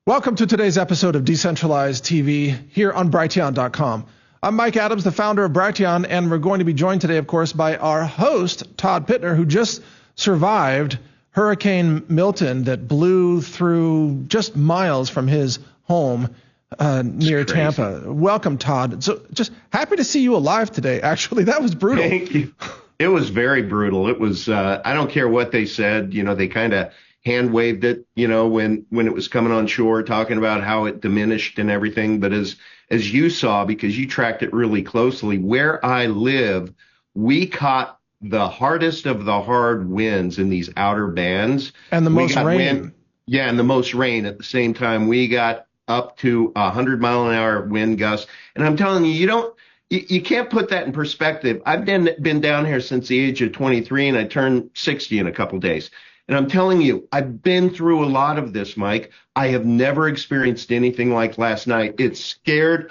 Welcome to today's episode of Decentralized TV here on Brighteon.com. I'm Mike Adams, the founder of Brighteon, and we're going to be joined today, of course, by our host, Todd Pitner, who just survived Hurricane Milton that blew through just miles from his home near Tampa. Welcome, Todd. So just happy to see you alive today. Actually, that was brutal. Thank you. It was very brutal. It was, I don't care what they said, they kind of hand waved it, when it was coming on shore, talking about how it diminished and everything. But as you saw, because you tracked it really closely, where I live, we caught the hardest of the hard winds in these outer bands. And the most rain. And the most rain at the same time. We got up to 100-mile-an-hour wind gusts. And I'm telling you, you can't put that in perspective. I've been down here since the age of 23, and I turned 60 in a couple days. And I'm telling you, I've been through a lot of this, Mike. I have never experienced anything like last night. It scared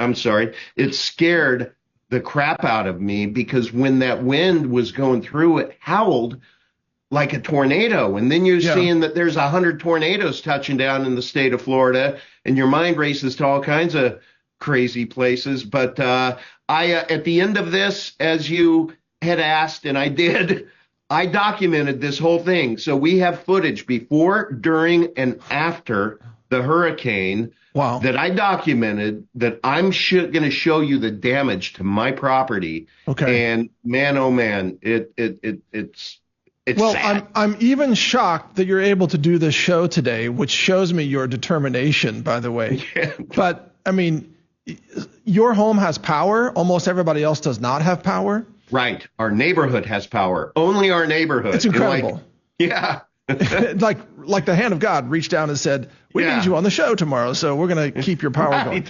the crap out of me, because when that wind was going through, it howled like a tornado. And then you're seeing that there's 100 tornadoes touching down in the state of Florida, and your mind races to all kinds of crazy places. But at the end of this, as you had asked, and I did, I documented this whole thing. So we have footage before, during, and after the hurricane that I documented, that I'm going to show you the damage to my property. Okay. And man, oh man, it's well, sad. I'm even shocked that you're able to do this show today, which shows me your determination, by the way. Yeah. But I mean, your home has power. Almost everybody else does not have power. Right. Our neighborhood has power. Only our neighborhood. It's incredible. Yeah. like the hand of God reached down and said, we need you on the show tomorrow, so we're going to keep your power going.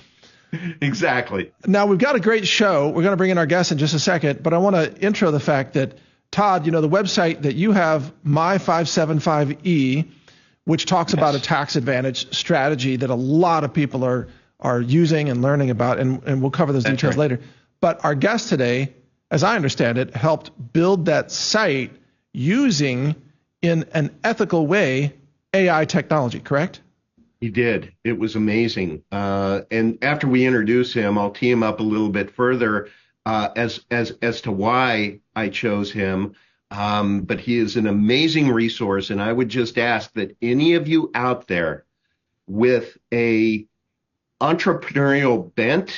Exactly. Now, we've got a great show. We're going to bring in our guests in just a second, but I want to intro the fact that, Todd, the website that you have, My575E, which talks about a tax advantage strategy that a lot of people are using and learning about, and we'll cover those details later. But our guest today, as I understand it, helped build that site using, in an ethical way, AI technology, correct? He did. It was amazing. And after we introduce him, I'll tee him up a little bit further as to why I chose him. But he is an amazing resource, and I would just ask that any of you out there with a entrepreneurial bent,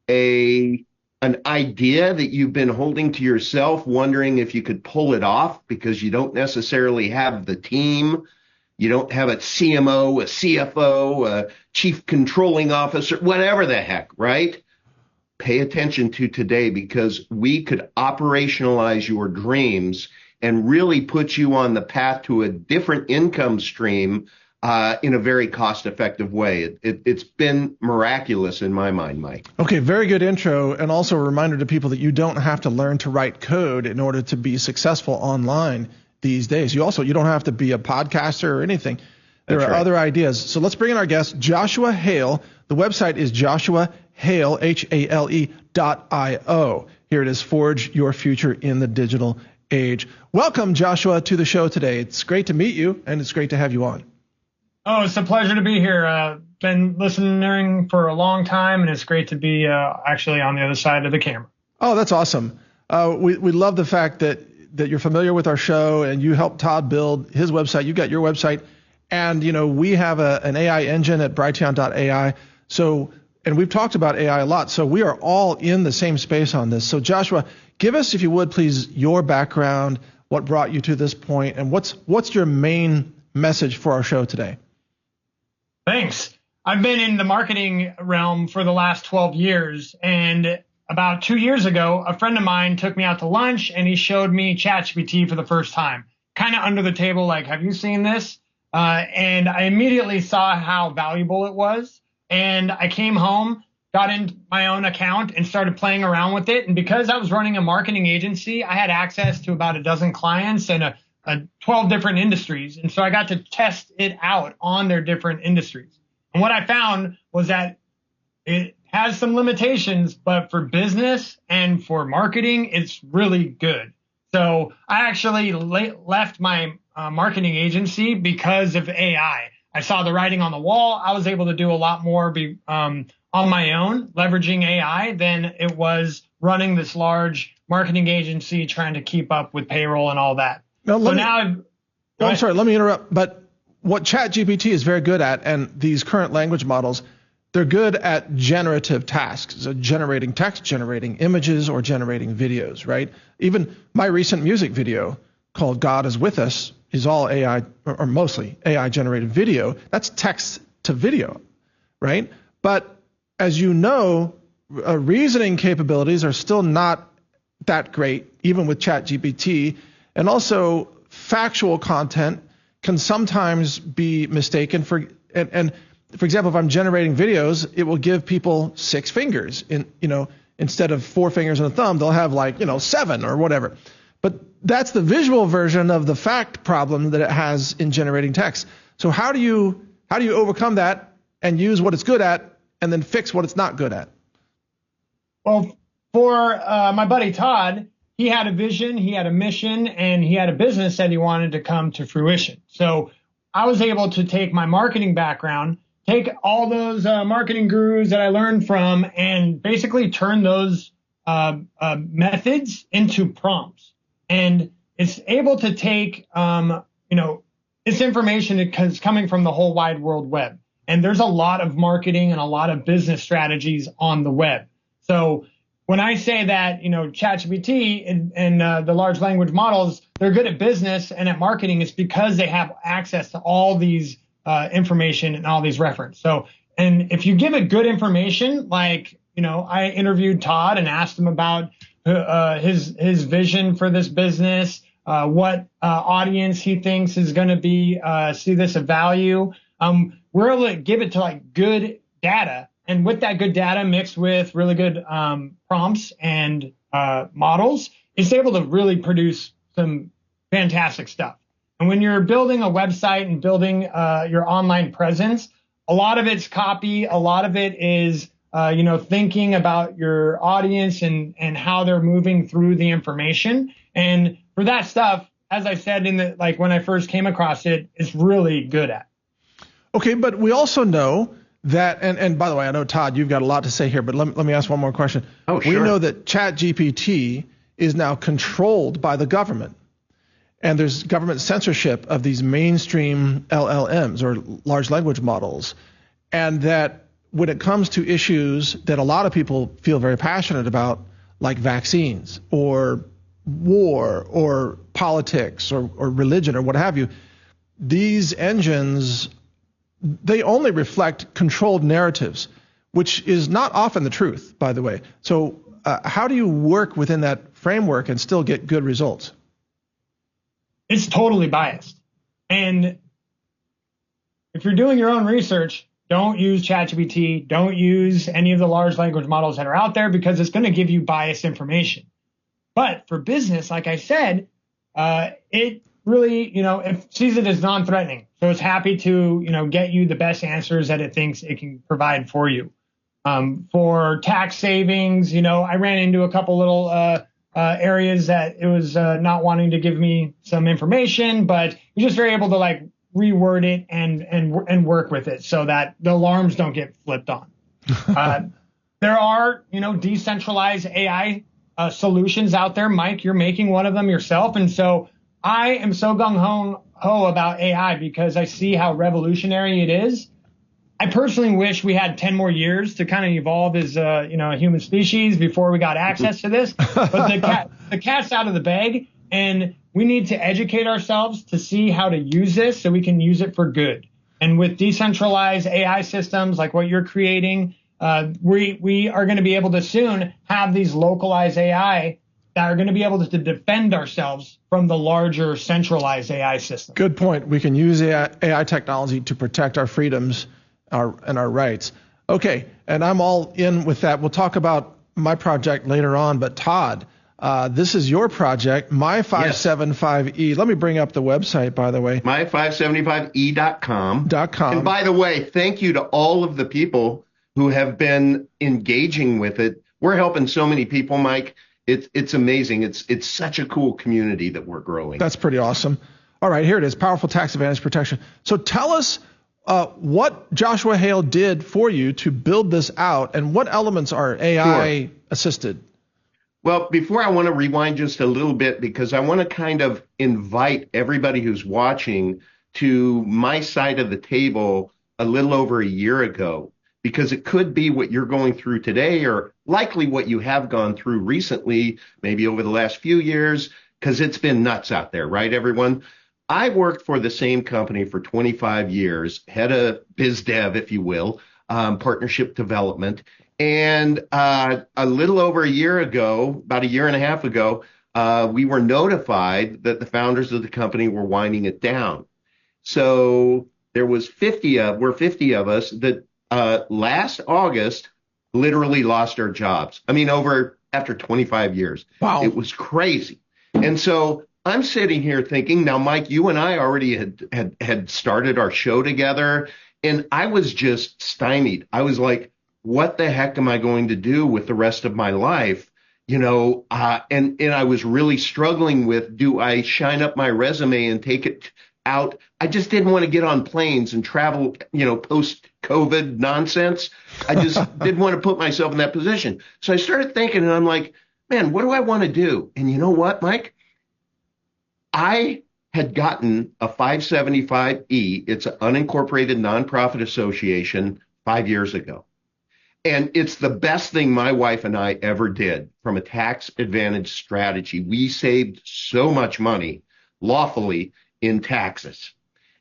an idea that you've been holding to yourself, wondering if you could pull it off because you don't necessarily have the team, you don't have a CMO, a CFO, a chief controlling officer, whatever the heck, right? Pay attention to today, because we could operationalize your dreams and really put you on the path to a different income stream in a very cost-effective way. It's been miraculous in my mind, Mike. Okay, very good intro, and also a reminder to people that you don't have to learn to write code in order to be successful online these days. You don't have to be a podcaster or anything. There are other ideas. So let's bring in our guest, Joshua Hale. The website is joshuahale, HALE.io. Here it is, Forge Your Future in the Digital Age. Welcome, Joshua, to the show today. It's great to meet you, and it's great to have you on. Oh, it's a pleasure to be here. Been listening for a long time, and it's great to be actually on the other side of the camera. Oh, that's awesome. We love the fact that you're familiar with our show, and you helped Todd build his website. You got your website, and we have an AI engine at Brighteon.ai. So, and we've talked about AI a lot, so we are all in the same space on this. So, Joshua, give us, if you would, please, your background, what brought you to this point, and what's your main message for our show today? Thanks. I've been in the marketing realm for the last 12 years, and about 2 years ago, a friend of mine took me out to lunch, and he showed me ChatGPT for the first time, kind of under the table, like, have you seen this? And I immediately saw how valuable it was, and I came home, got in my own account, and started playing around with it. And because I was running a marketing agency, I had access to about a dozen clients and 12 different industries. And so I got to test it out on their different industries. And what I found was that it has some limitations, but for business and for marketing, it's really good. So I actually left my marketing agency because of AI. I saw the writing on the wall. I was able to do a lot more on my own, leveraging AI, than it was running this large marketing agency trying to keep up with payroll and all that. I'm sorry, let me interrupt. But what ChatGPT is very good at, and these current language models, they're good at generative tasks, so generating text, generating images, or generating videos, right? Even my recent music video called God is With Us is all AI, or mostly AI generated video. That's text to video, right? But as you know, reasoning capabilities are still not that great, even with ChatGPT. And also factual content can sometimes be mistaken for, and for example, if I'm generating videos, it will give people 6 fingers instead of 4 fingers and a thumb, they'll have 7 or whatever. But that's the visual version of the fact problem that it has in generating text. So how do you overcome that and use what it's good at and then fix what it's not good at? Well, for my buddy Todd, he had a vision, he had a mission, and he had a business that he wanted to come to fruition. So I was able to take my marketing background, take all those marketing gurus that I learned from, and basically turn those methods into prompts. And it's able to take, this information is coming from the whole wide world web. And there's a lot of marketing and a lot of business strategies on the web. So when I say that, ChatGPT and the large language models, they're good at business and at marketing, it's because they have access to all these information and all these references. So, and if you give it good information, I interviewed Todd and asked him about his vision for this business, what audience he thinks is going to be see this of value. We're able to give it to good data, and with that good data mixed with really good prompts and models, it's able to really produce some fantastic stuff. And when you're building a website and building your online presence, a lot of it's copy, a lot of it is thinking about your audience and how they're moving through the information. And for that stuff, as I said when I first came across it, it's really good at. Okay, but we also know that, and by the way, I know, Todd, you've got a lot to say here, but let me ask one more question. Oh, sure. We know that ChatGPT is now controlled by the government, and there's government censorship of these mainstream LLMs or large language models, and that when it comes to issues that a lot of people feel very passionate about, like vaccines or war or politics or religion or what have you, these engines, they only reflect controlled narratives, which is not often the truth, by the way. So how do you work within that framework and still get good results? It's totally biased. And if you're doing your own research, don't use ChatGPT. Don't use any of the large language models that are out there, because it's going to give you biased information. But for business, like I said, it really, it sees it as non-threatening. So it's happy to, get you the best answers that it thinks it can provide for you. For tax savings, I ran into a couple little areas that it was not wanting to give me some information, but you're just very able to reword it and work with it so that the alarms don't get flipped on. There are, decentralized AI solutions out there. Mike, you're making one of them yourself. And so I am so gung-ho about AI because I see how revolutionary it is. I personally wish we had 10 more years to kind of evolve as a human species before we got access to this. But the cat's out of the bag, and we need to educate ourselves to see how to use this so we can use it for good. And with decentralized AI systems like what you're creating, we are going to be able to soon have these localized AI that are going to be able to defend ourselves from the larger centralized AI system. Good point. We can use AI technology to protect our freedoms and our rights. Okay, and I'm all in with that. We'll talk about my project later on, but Todd, this is your project, My575E. Yes. Let me bring up the website, by the way. My575e.com. And by the way, thank you to all of the people who have been engaging with it. We're helping so many people, Mike. It's amazing. It's such a cool community that we're growing. That's pretty awesome. All right, here it is, Powerful Tax Advantage Protection. So tell us what Joshua Hale did for you to build this out, and what elements are AI assisted? Well, before I want to rewind just a little bit, because I want to kind of invite everybody who's watching to my side of the table a little over a year ago, because it could be what you're going through today, or likely what you have gone through recently, maybe over the last few years, because it's been nuts out there, right, everyone? I worked for the same company for 25 years, head of biz dev, if you will, partnership development. And a little over a year ago, about a year and a half ago, we were notified that the founders of the company were winding it down. So there was 50 of us that last August literally lost our jobs. I mean, after 25 years. Wow. It was crazy. And so I'm sitting here thinking, now, Mike, you and I already had started our show together, and I was just stymied. I was like, what the heck am I going to do with the rest of my life? And I was really struggling with, do I shine up my resume and take it out? I just didn't want to get on planes and travel, post-COVID nonsense. I just didn't want to put myself in that position. So I started thinking, and I'm like, man, what do I want to do? And you know what, Mike? I had gotten a 575E. It's an unincorporated nonprofit association 5 years ago. And it's the best thing my wife and I ever did from a tax advantage strategy. We saved so much money lawfully in taxes.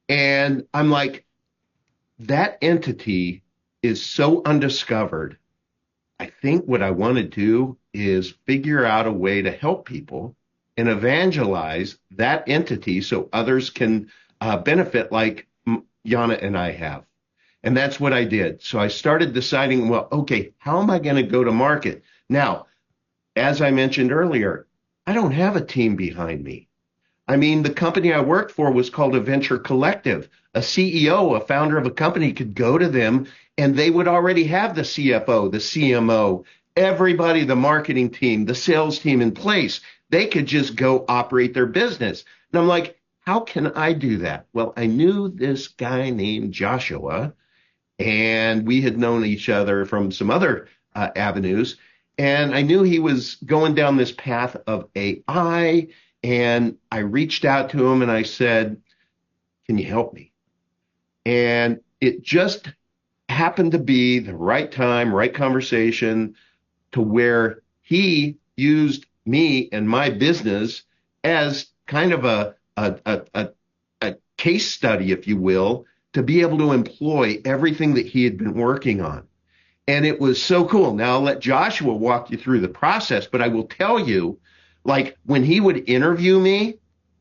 And I'm like, that entity is so undiscovered. I think what I want to do is figure out a way to help people and evangelize that entity so others can benefit like Yana and I have. And that's what I did. So I started deciding, well, okay, how am I going to go to market? Now, as I mentioned earlier, I don't have a team behind me. I mean, the company I worked for was called a venture collective. A CEO, a founder of a company, could go to them and they would already have the CFO, the CMO, everybody, the marketing team, the sales team in place. They could just go operate their business. And I'm like, how can I do that? Well, I knew this guy named Joshua, and we had known each other from some other avenues. And I knew he was going down this path of AI. And I reached out to him and I said, can you help me? And it just happened to be the right time, right conversation, to where he used me and my business as kind of a case study, if you will, to be able to employ everything that he had been working on. And it was so cool. Now I'll let Joshua walk you through the process, but I will tell you, like, when he would interview me,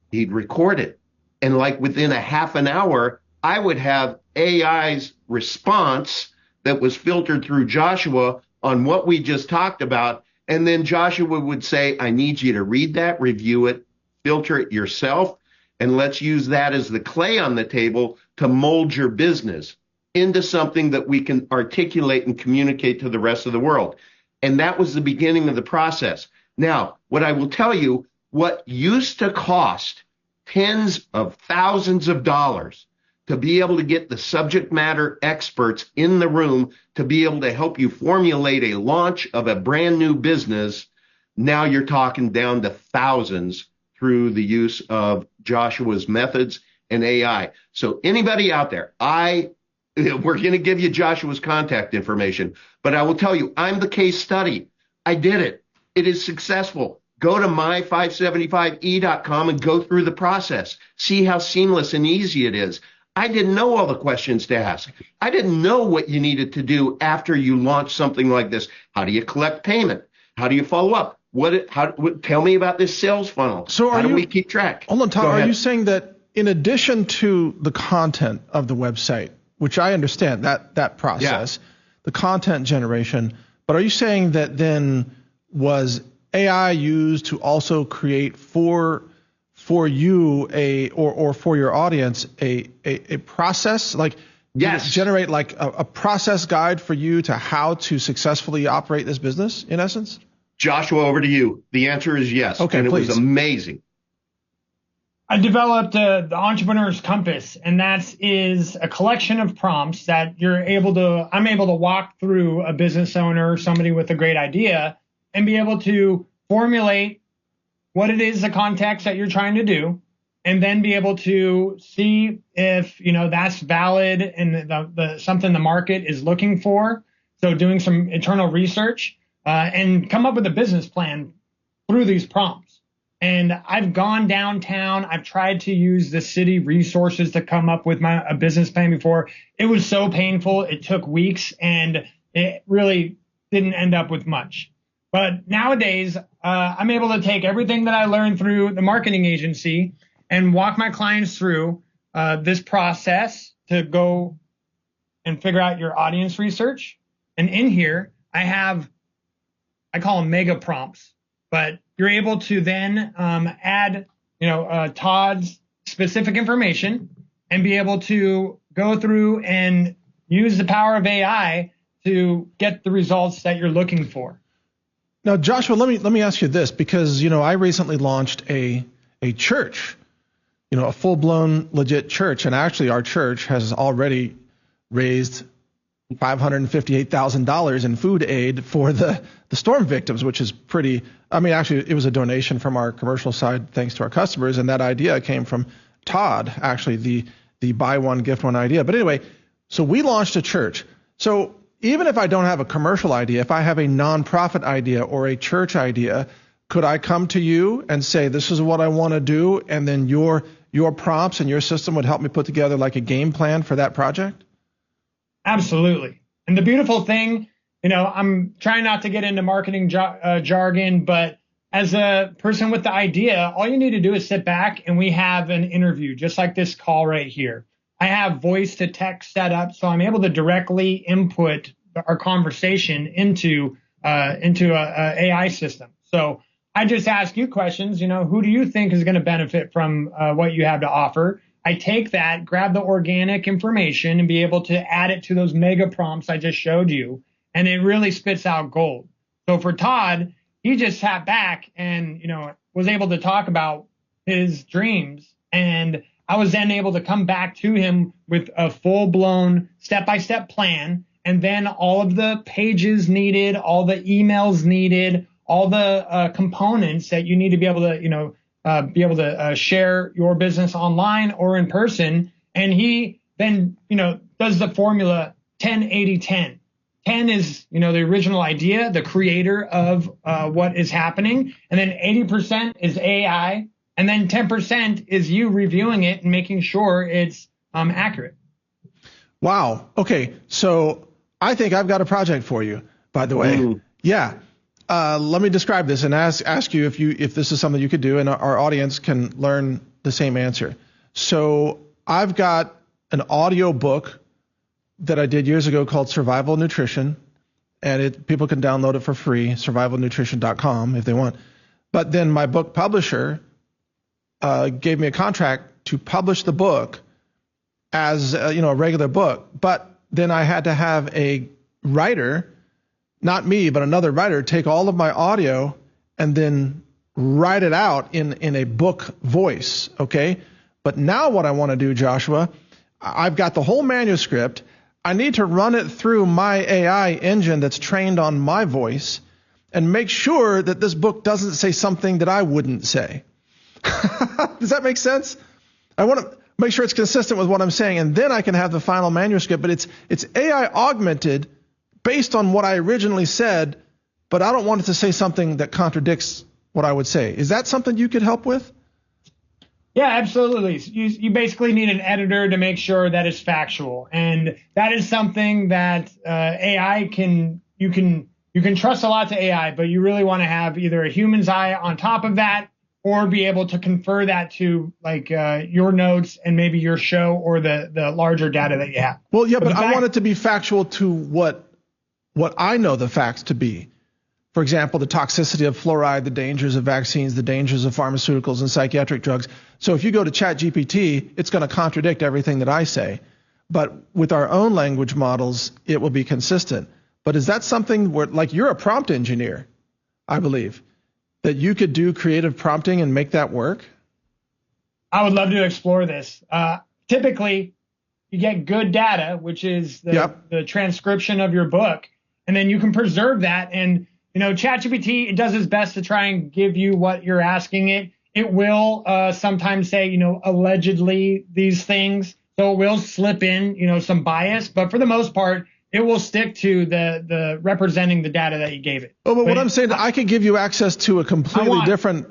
he'd record it. And like within a half an hour, I would have AI's response that was filtered through Joshua on what we just talked about. And then Joshua would say, I need you to read that, review it, filter it yourself, and let's use that as the clay on the table to mold your business into something that we can articulate and communicate to the rest of the world. And that was the beginning of the process. Now, what I will tell you, what used to cost tens of thousands of dollars to be able to get the subject matter experts in the room to be able to help you formulate a launch of a brand new business, now you're talking down to thousands through the use of Joshua's methods and AI. So anybody out there, we're going to give you Joshua's contact information, but I will tell you, I'm the case study. I did it. It is successful. Go to my575e.com and go through the process. See how seamless and easy it is. I didn't know all the questions to ask. I didn't know what you needed to do after you launch something like this. How do you collect payment? How do you follow up? Tell me about this sales funnel. So how do we keep track? Hold on, Todd. Are you saying that in addition to the content of the website, which I understand that process, the content generation, but are you saying that then was AI used to also create for you or for your audience a process, like generate like a process guide for you to how to successfully operate this business, in essence? Joshua, over to you. The answer is yes. Okay, and please. It was amazing. I developed the Entrepreneur's Compass, and that is a collection of prompts that I'm able to walk through a business owner, somebody with a great idea, and be able to formulate what it is, the context that you're trying to do, and then be able to see if, that's valid and something the market is looking for. So doing some internal research and come up with a business plan through these prompts. And I've gone downtown. I've tried to use the city resources to come up with a business plan before. It was so painful. It took weeks, and it really didn't end up with much. But nowadays, I'm able to take everything that I learned through the marketing agency and walk my clients through this process to go and figure out your audience research. And in here, I call them mega prompts, but you're able to then add, Todd's specific information and be able to go through and use the power of AI to get the results that you're looking for. Now, Joshua, let me ask you this, because, I recently launched a church, a full-blown legit church. And actually our church has already raised $558,000 in food aid for the storm victims, which is pretty. Actually, it was a donation from our commercial side, thanks to our customers, and that idea came from Todd, actually, the buy one, gift one idea. But anyway, so we launched a church. So even if I don't have a commercial idea, if I have a nonprofit idea or a church idea, could I come to you and say, this is what I want to do, and then your prompts and your system would help me put together like a game plan for that project? Absolutely. And the beautiful thing, I'm trying not to get into marketing jargon, but as a person with the idea, all you need to do is sit back and we have an interview, just like this call right here. I have voice to text set up, so I'm able to directly input our conversation into a AI system. So I just ask you questions, who do you think is going to benefit from what you have to offer? I take that, grab the organic information, and be able to add it to those mega prompts I just showed you, and it really spits out gold. So for Todd, he just sat back and, was able to talk about his dreams, and I was then able to come back to him with a full-blown step-by-step plan, and then all of the pages needed, all the emails needed, all the components that you need to be able to, share your business online or in person. And he then, does the formula 10-80-10. 10 is, the original idea, the creator of what is happening. And then 80% is AI. And then 10% is you reviewing it and making sure it's accurate. Wow. Okay. So I think I've got a project for you, by the way. Ooh. Yeah. Let me describe this and ask you if this is something you could do, and our audience can learn the same answer. So I've got an audio book that I did years ago called Survival Nutrition, and people can download it for free, survivalnutrition.com if they want. But then my book publisher gave me a contract to publish the book as a regular book. But then I had to have a writer, not me, but another writer, take all of my audio and then write it out in a book voice, okay? But now what I want to do, Joshua, I've got the whole manuscript. I need to run it through my AI engine that's trained on my voice and make sure that this book doesn't say something that I wouldn't say. Does that make sense? I want to make sure it's consistent with what I'm saying, and then I can have the final manuscript. But it's AI augmented based on what I originally said, but I don't want it to say something that contradicts what I would say. Is that something you could help with? Yeah, absolutely. You basically need an editor to make sure that it's factual, and that is something that AI you can trust a lot to AI, but you really want to have either a human's eye on top of that, or be able to confer that to your notes and maybe your show or the larger data that you have. Well, yeah, but I want it to be factual to what I know the facts to be. For example, the toxicity of fluoride, the dangers of vaccines, the dangers of pharmaceuticals and psychiatric drugs. So if you go to ChatGPT, it's going to contradict everything that I say. But with our own language models, it will be consistent. But is that something where, you're a prompt engineer, I believe, that you could do creative prompting and make that work? I would love to explore this. Typically, you get good data, which is the transcription of your book, and then you can preserve that. And, ChatGPT, it does its best to try and give you what you're asking it. It will sometimes say, allegedly these things. So it will slip in, some bias. But for the most part, it will stick to the representing the data that you gave it. Oh, but what I'm saying, I could give you access to a completely different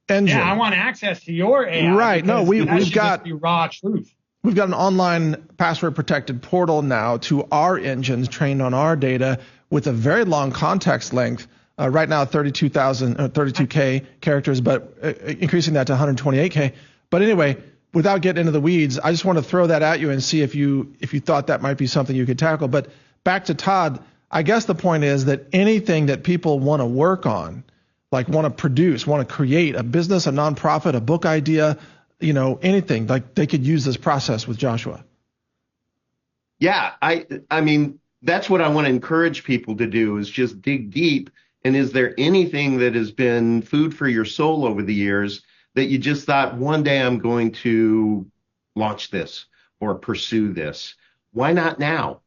engine. Yeah, I want access to your AI. Right. No, we've got just raw truth. We've got an online password protected portal now to our engines trained on our data with a very long context length. Right now, 32K characters, but increasing that to 128K. But anyway, without getting into the weeds, I just want to throw that at you and see if you thought that might be something you could tackle. But back to Todd, I guess the point is that anything that people want to work on, like want to produce, want to create a business, a nonprofit, a book idea, anything, like they could use this process with Joshua. Yeah, I mean, that's what I want to encourage people to do is just dig deep. And is there anything that has been food for your soul over the years that you just thought one day I'm going to launch this or pursue this? Why not now?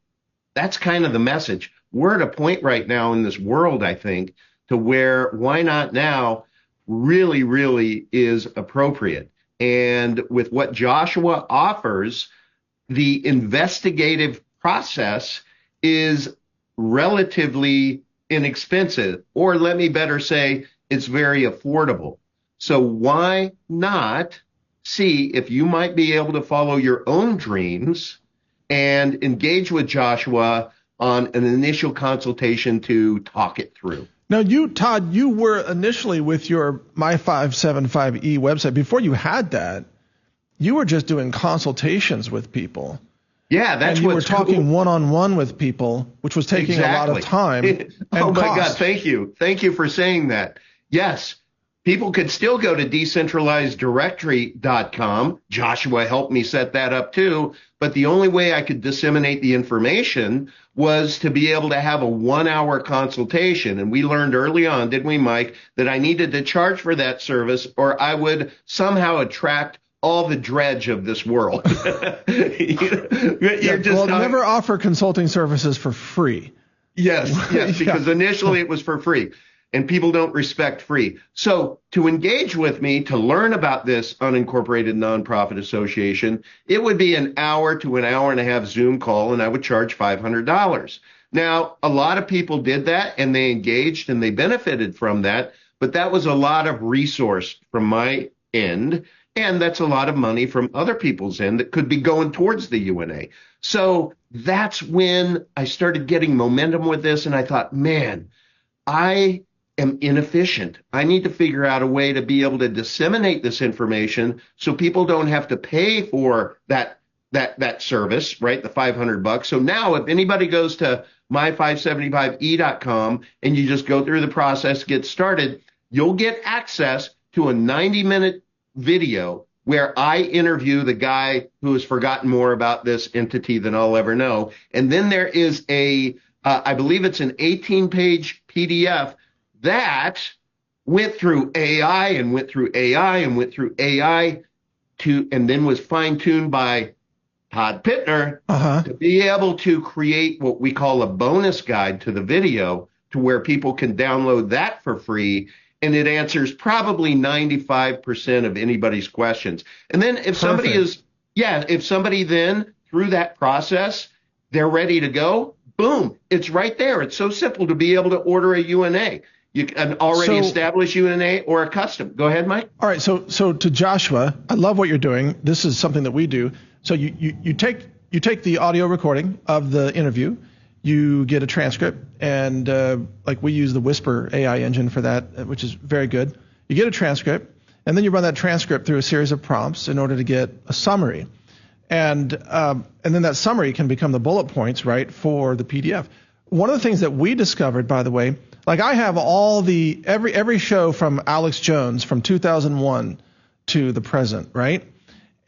That's kind of the message. We're at a point right now in this world, I think, to where why not now really, really is appropriate. And with what Joshua offers, the investigative process is relatively inexpensive, or let me better say, it's very affordable. So why not see if you might be able to follow your own dreams and engage with Joshua on an initial consultation to talk it through? Now, Todd, you were initially with your My575E website. Before you had that, you were just doing consultations with people. Yeah, that's what you were talking one-on-one with people, which was taking a lot of time. Oh, my God, thank you. Thank you for saying that. Yes, people could still go to decentralizeddirectory.com. Joshua helped me set that up too. But the only way I could disseminate the information was to be able to have a 1-hour consultation. And we learned early on, didn't we, Mike, that I needed to charge for that service or I would somehow attract all the dredge of this world. Never offer consulting services for free. Yes, because initially it was for free. And people don't respect free. So to engage with me, to learn about this unincorporated nonprofit association, it would be an hour to an hour and a half Zoom call, and I would charge $500. Now, a lot of people did that, and they engaged, and they benefited from that, but that was a lot of resource from my end, and that's a lot of money from other people's end that could be going towards the UNA. So that's when I started getting momentum with this, and I thought, man, I am inefficient. I need to figure out a way to be able to disseminate this information so people don't have to pay for that service, right? The $500. So now if anybody goes to my575e.com and you just go through the process, get started, you'll get access to a 90-minute video where I interview the guy who has forgotten more about this entity than I'll ever know. And then there is I believe it's an 18-page PDF that went through AI and went through AI and went through AI and then was fine-tuned by Todd Pitner to be able to create what we call a bonus guide to the video to where people can download that for free. And it answers probably 95% of anybody's questions. And then if somebody then through that process, they're ready to go, boom, it's right there. It's so simple to be able to order a UNA. You can already establish UNA or a custom. Go ahead, Mike. All right. So to Joshua, I love what you're doing. This is something that we do. So you take the audio recording of the interview, you get a transcript, and like we use the Whisper AI engine for that, which is very good. You get a transcript, and then you run that transcript through a series of prompts in order to get a summary, and then that summary can become the bullet points, right, for the PDF. One of the things that we discovered, by the way, like I have all every show from Alex Jones from 2001 to the present, right?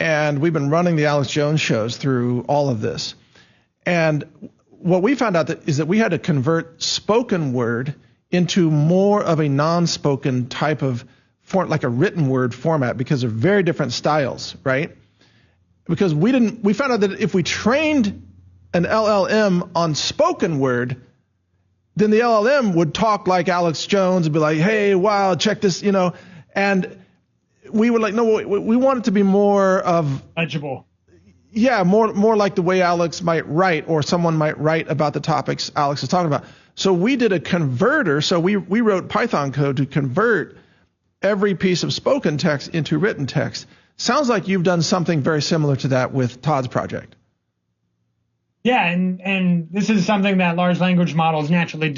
And we've been running the Alex Jones shows through all of this. And what we found out is that we had to convert spoken word into more of a non-spoken type of like a written word format because they're very different styles, right? Because we found out that if we trained an LLM on spoken word, then the LLM would talk like Alex Jones and be like, hey, wow, check this, and we were like, no, we want it to be more of legible. Yeah, more like the way Alex might write, or someone might write about the topics Alex is talking about. So we did a converter. So we wrote Python code to convert every piece of spoken text into written text. Sounds like you've done something very similar to that with Todd's project. Yeah, and this is something that large language models naturally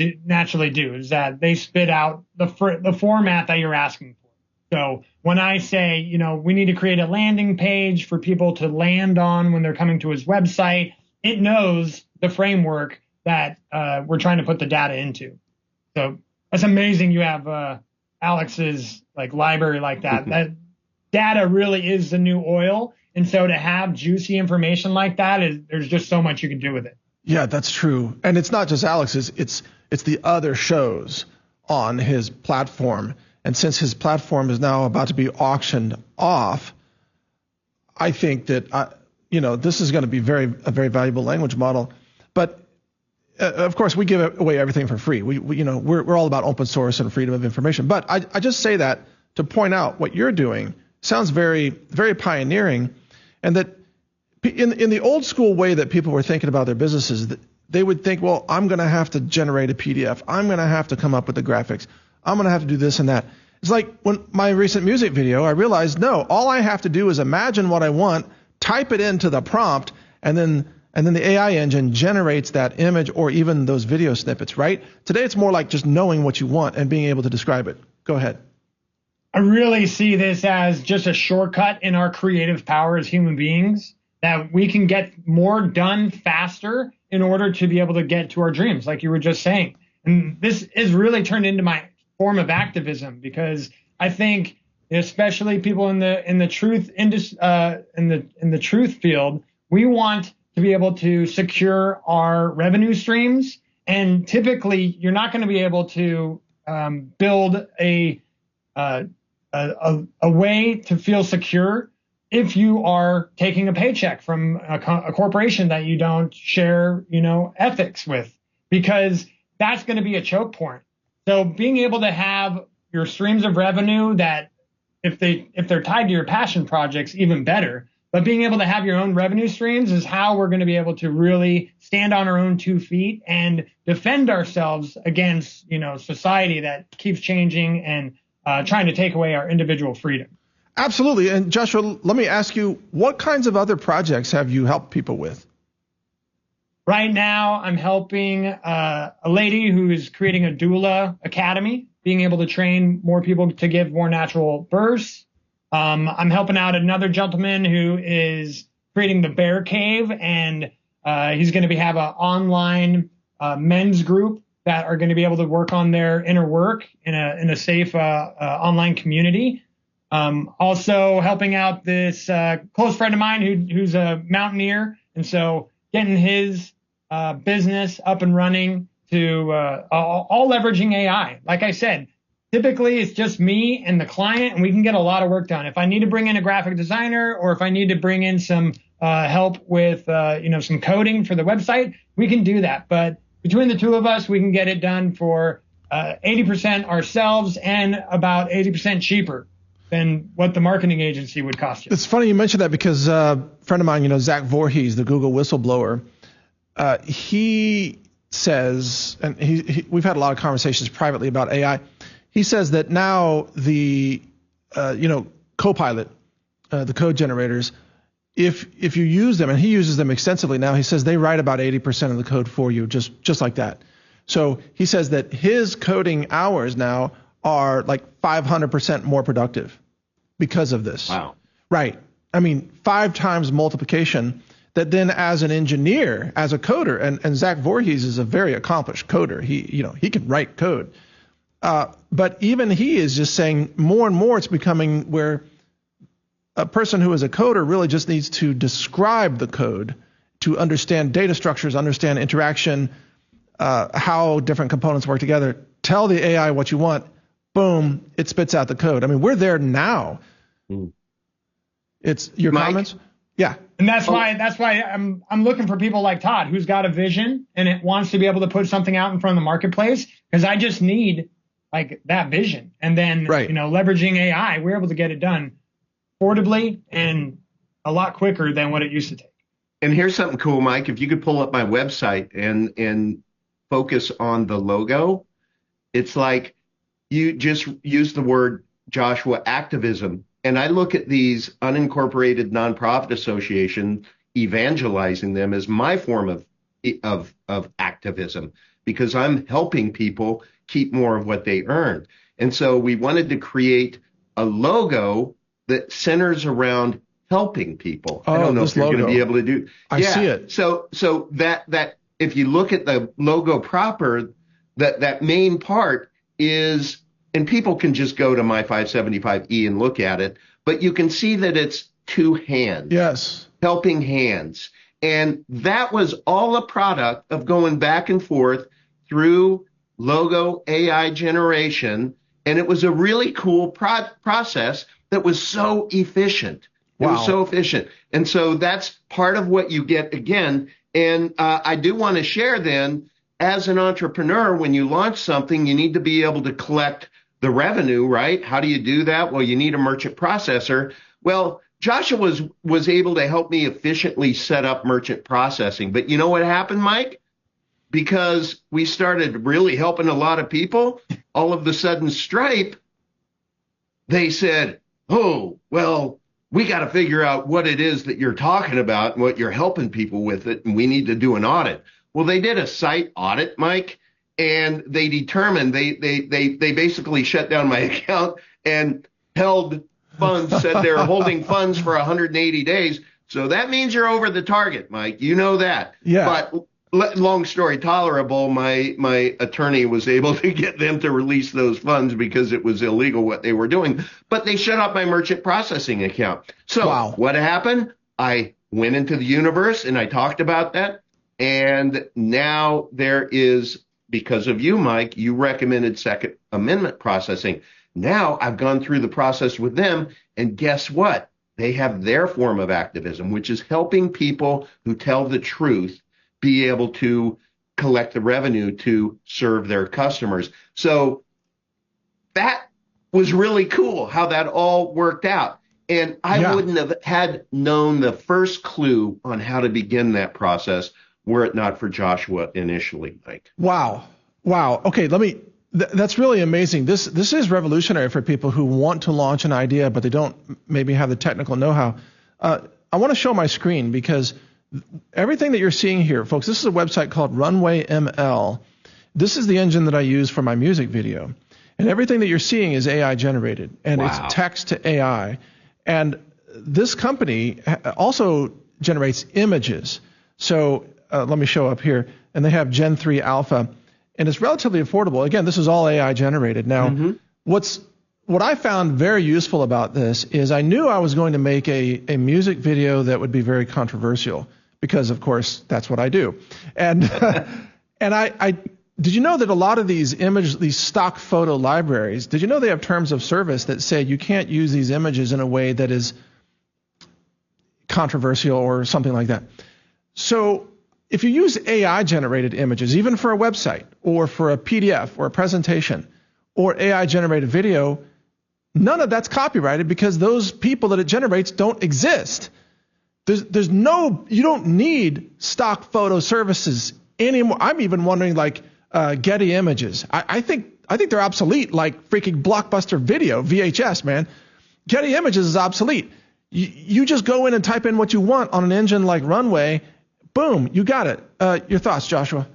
do is that they spit out the format that you're asking for. So when I say, we need to create a landing page for people to land on when they're coming to his website, it knows the framework that we're trying to put the data into. So that's amazing. You have Alex's library like that. That data really is the new oil. And so to have juicy information like that, there's just so much you can do with it. Yeah, that's true. And it's not just Alex's, it's the other shows on his platform. And since his platform is now about to be auctioned off, I think that, this is going to be a very valuable language model. But of course, we give away everything for free. We're all about open source and freedom of information. But I just say that to point out what you're doing sounds very, very pioneering. And that in the old school way that people were thinking about their businesses, they would think, well, I'm going to have to generate a PDF. I'm going to have to come up with the graphics. I'm going to have to do this and that. It's like when my recent music video, I realized, no, all I have to do is imagine what I want, type it into the prompt, and then the AI engine generates that image or even those video snippets, right? Today, it's more like just knowing what you want and being able to describe it. Go ahead. I really see this as just a shortcut in our creative power as human beings, that we can get more done faster in order to be able to get to our dreams, like you were just saying. And this is really turned into my form of activism, because I think, especially people in the truth in the truth field, we want to be able to secure our revenue streams. And typically, you're not going to be able to build a way to feel secure if you are taking a paycheck from a corporation that you don't share, ethics with, because that's going to be a choke point. So being able to have your streams of revenue that if they're tied to your passion projects, even better. But being able to have your own revenue streams is how we're going to be able to really stand on our own 2 feet and defend ourselves against, society that keeps changing and trying to take away our individual freedom. Absolutely. And Joshua, let me ask you, what kinds of other projects have you helped people with? Right now, I'm helping a lady who is creating a doula academy, being able to train more people to give more natural births. I'm helping out another gentleman who is creating the bear cave, and he's going to have an online men's group that are going to be able to work on their inner work in a safe online community. Also helping out this close friend of mine who's a mountaineer, and so getting his business up and running to all leveraging AI. Like I said, typically it's just me and the client, and we can get a lot of work done. If I need to bring in a graphic designer, or if I need to bring in some help with some coding for the website, we can do that. But between the two of us, we can get it done for 80% ourselves and about 80% cheaper than what the marketing agency would cost you. It's funny you mentioned that, because a friend of mine, Zach Voorhees, the Google whistleblower, he says, and we've had a lot of conversations privately about AI. He says that now the Copilot, the code generators, if you use them, and he uses them extensively now, he says they write about 80% of the code for you, just like that. So he says that his coding hours now are like 500% more productive because of this. Wow. Right. I mean, 5 times multiplication. That then, as an engineer, as a coder, and Zach Voorhees is a very accomplished coder. He can write code. But even he is just saying more and more it's becoming where a person who is a coder really just needs to describe the code to understand data structures, understand interaction, how different components work together. Tell the AI what you want, boom, it spits out the code. I mean, we're there now. It's your Mike? comments? Yeah. And that's why I'm looking for people like Todd, who's got a vision and it wants to be able to put something out in front of the marketplace, because I just need like that vision. And then, leveraging AI, we're able to get it done affordably and a lot quicker than what it used to take. And here's something cool, Mike. If you could pull up my website and focus on the logo, it's like you just use the word, Joshua, activism. And I look at these unincorporated nonprofit associations, evangelizing them as my form of activism, because I'm helping people keep more of what they earn. And so we wanted to create a logo that centers around helping people. I don't know if you're going to be able to do. I see it. So that if you look at the logo proper, that main part is, and people can just go to my 575E and look at it, but you can see that it's two hands. Yes. Helping hands. And that was all a product of going back and forth through logo AI generation. And it was a really cool process that was so efficient. It was so efficient. And so that's part of what you get again. And I do want to share then, as an entrepreneur, when you launch something, you need to be able to collect the revenue, right? How do you do that? Well, you need a merchant processor. Well, Joshua was able to help me efficiently set up merchant processing. But you know what happened, Mike? Because we started really helping a lot of people, all of a sudden Stripe, they said, oh, well, we got to figure out what it is that you're talking about and what you're helping people with it, and we need to do an audit. Well, they did a site audit, Mike, and they determined they basically shut down my account and held funds, said they're holding funds for 180 days. So that means you're over the target, Mike. You know that. Yeah. But long story tolerable, my attorney was able to get them to release those funds because it was illegal what they were doing. But they shut off my merchant processing account. So what happened? I went into the universe and I talked about that. And now there is, because of you, Mike, you recommended Second Amendment processing. Now I've gone through the process with them, and guess what? They have their form of activism, which is helping people who tell the truth be able to collect the revenue to serve their customers. So that was really cool how that all worked out. And I wouldn't have had known the first clue on how to begin that process were it not for Joshua initially, Mike. Wow. Okay, that's really amazing. This is revolutionary for people who want to launch an idea, but they don't maybe have the technical know-how. I want to show my screen because everything that you're seeing here, folks, this is a website called Runway ML. This is the engine that I use for my music video. And everything that you're seeing is AI generated, and it's text to AI. And this company also generates images. So let me show up here. And they have Gen 3 Alpha, and it's relatively affordable. Again, this is all AI generated. Now, what I found very useful about this is I knew I was going to make a music video that would be very controversial because, of course, that's what I do. And and I did you know that a lot of these stock photo libraries, did you know they have terms of service that say you can't use these images in a way that is controversial or something like that? So if you use AI-generated images, even for a website or for a PDF or a presentation or AI-generated video, none of that's copyrighted because those people that it generates don't exist. There's no, you don't need stock photo services anymore. I'm even wondering like Getty Images. I think they're obsolete, like freaking Blockbuster Video, VHS, man. Getty Images is obsolete. You just go in and type in what you want on an engine like Runway. Boom, you got it. Your thoughts, Joshua?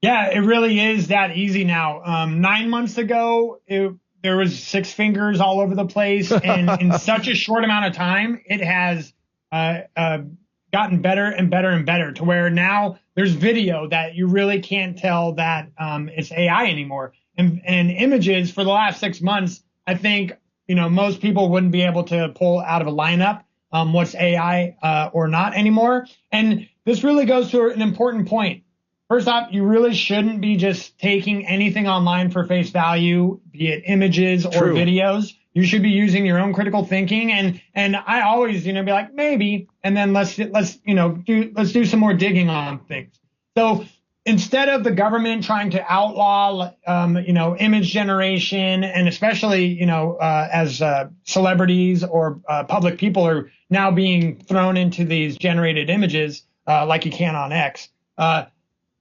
Yeah, it really is that easy now. 9 months ago, there was six fingers all over the place, and in such a short amount of time, it has gotten better and better and better to where now there's video that you really can't tell that it's AI anymore. And images for the last 6 months, I think most people wouldn't be able to pull out of a lineup what's AI or not anymore. And this really goes to an important point. First off, you really shouldn't be just taking anything online for face value, be it images or videos. You should be using your own critical thinking. And I always, be like, maybe, and then let's do some more digging on things. So instead of the government trying to outlaw, image generation, and especially, as celebrities or public people are now being thrown into these generated images, like you can on X,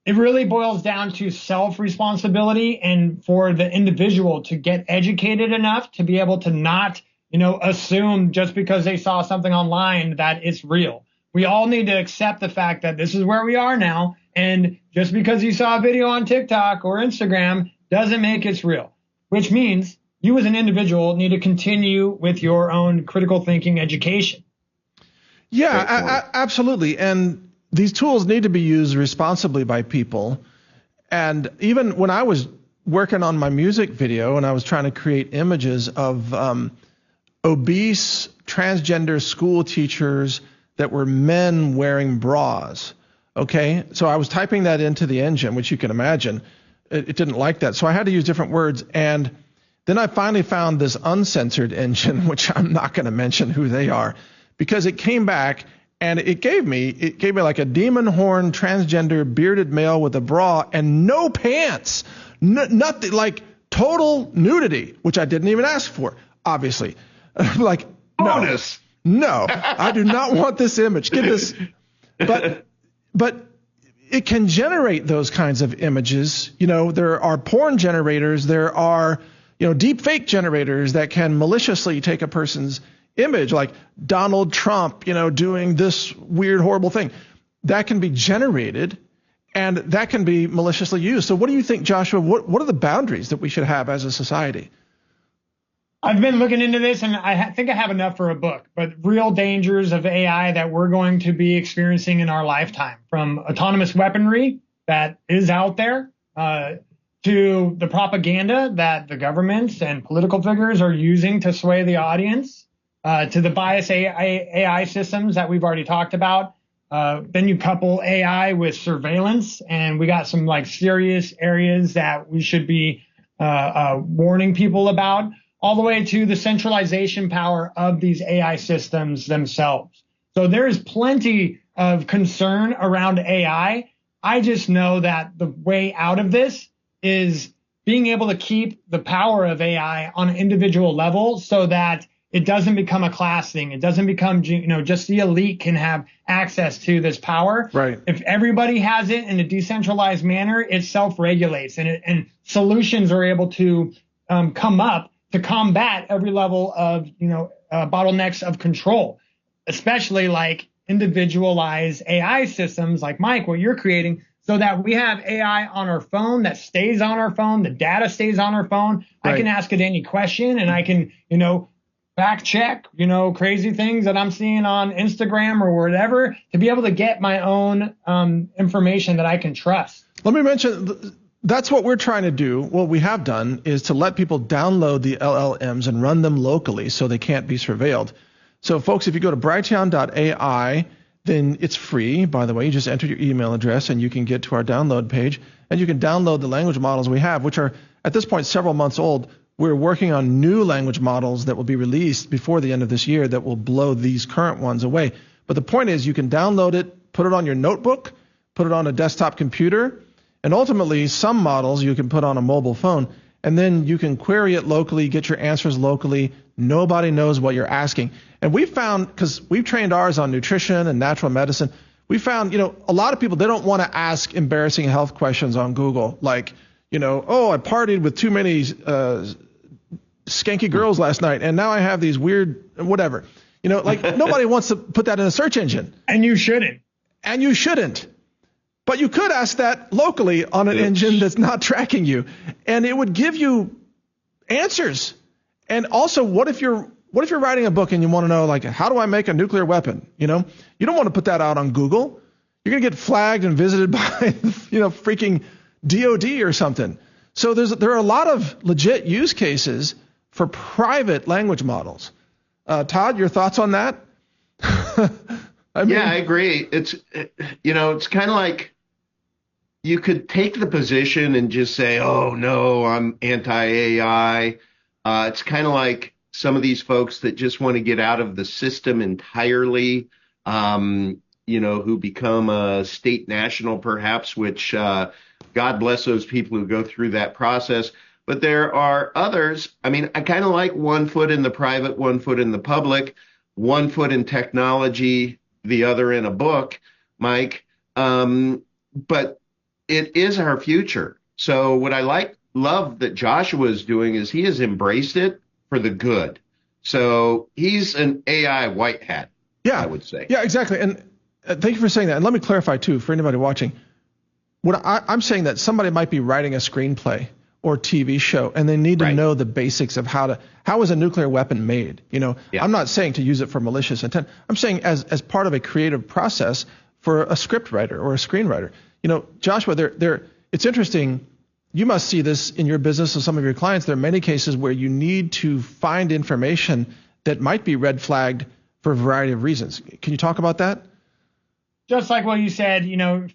it really boils down to self-responsibility and for the individual to get educated enough to be able to not, assume just because they saw something online that it's real. We all need to accept the fact that this is where we are now. And just because you saw a video on TikTok or Instagram doesn't make it real, which means you as an individual need to continue with your own critical thinking education. Yeah, absolutely. And these tools need to be used responsibly by people. And even when I was working on my music video and I was trying to create images of obese transgender school teachers that were men wearing bras, okay? So I was typing that into the engine, which you can imagine. It didn't like that. So I had to use different words. And then I finally found this uncensored engine, which I'm not going to mention who they are, because it came back and it gave me like a demon horn transgender bearded male with a bra and no pants, nothing, like total nudity, which I didn't even ask for, obviously. Like, bonus. No, I do not want this image. Get this. But it can generate those kinds of images. There are porn generators. There are, deep fake generators that can maliciously take a person's image, like Donald Trump, doing this weird, horrible thing. That can be generated and that can be maliciously used. So what do you think, Joshua? What are the boundaries that we should have as a society? I've been looking into this, and I think I have enough for a book, but real dangers of AI that we're going to be experiencing in our lifetime, from autonomous weaponry that is out there to the propaganda that the governments and political figures are using to sway the audience, to the bias AI systems that we've already talked about. Then you couple AI with surveillance, and we got some serious areas that we should be warning people about, all the way to the centralization power of these AI systems themselves. So there is plenty of concern around AI. I just know that the way out of this is being able to keep the power of AI on an individual level so that it doesn't become a class thing. It doesn't become, just the elite can have access to this power. Right. If everybody has it in a decentralized manner, it self-regulates and solutions are able to come up to combat every level of, bottlenecks of control, especially like individualized AI systems like Mike, what you're creating, so that we have AI on our phone that stays on our phone, the data stays on our phone. Right. I can ask it any question and I can, fact check, crazy things that I'm seeing on Instagram or whatever to be able to get my own information that I can trust. Let me mention, that's what we're trying to do. What we have done is to let people download the LLMs and run them locally so they can't be surveilled. So folks, if you go to brighteon.ai, then it's free. By the way, you just enter your email address and you can get to our download page and you can download the language models we have, which are at this point several months old. We're working on new language models that will be released before the end of this year that will blow these current ones away. But the point is you can download it, put it on your notebook, put it on a desktop computer, and ultimately some models you can put on a mobile phone, and then you can query it locally, get your answers locally. Nobody knows what you're asking. And we found, because we've trained ours on nutrition and natural medicine, we found, a lot of people, they don't want to ask embarrassing health questions on Google, like, I partied with too many skanky girls last night, and now I have these weird whatever. Nobody wants to put that in a search engine. And you shouldn't. But you could ask that locally on an engine that's not tracking you, and it would give you answers. And also, what if you're writing a book and you want to know, how do I make a nuclear weapon? You don't want to put that out on Google. You're going to get flagged and visited by, freaking DOD or something. So there are a lot of legit use cases for private language models. Todd, your thoughts on that? I agree. It's kind of like you could take the position and just say, oh, no, I'm anti-AI. It's kind of like some of these folks that just want to get out of the system entirely, who become a state national perhaps, which God bless those people who go through that process. But there are others. I mean, I kind of like 1 foot in the private, 1 foot in the public, 1 foot in technology, the other in a book, Mike. But it is our future. So what I love that Joshua is doing is he has embraced it for the good. So he's an AI white hat, I would say. Yeah, exactly. And thank you for saying that. And let me clarify, too, for anybody watching. I'm saying that somebody might be writing a screenplay or TV show, and they need to know the basics of how is a nuclear weapon made. I'm not saying to use it for malicious intent. I'm saying as part of a creative process for a script writer or a screenwriter. Joshua, it's interesting. You must see this in your business and some of your clients. There are many cases where you need to find information that might be red flagged for a variety of reasons. Can you talk about that? Just like what you said,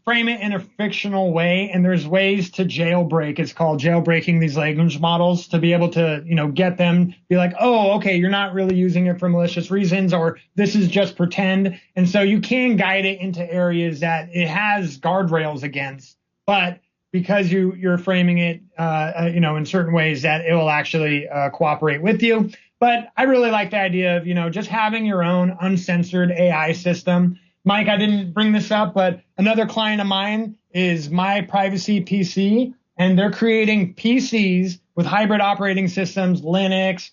frame it in a fictional way, and there's ways to jailbreak. It's called jailbreaking these language models to be able to, get them be like, oh, okay, you're not really using it for malicious reasons, or this is just pretend. And so you can guide it into areas that it has guardrails against, but because you're framing it, in certain ways that it will actually cooperate with you. But I really like the idea of, just having your own uncensored AI system. Mike, I didn't bring this up, but another client of mine is My Privacy PC, and they're creating PCs with hybrid operating systems, Linux,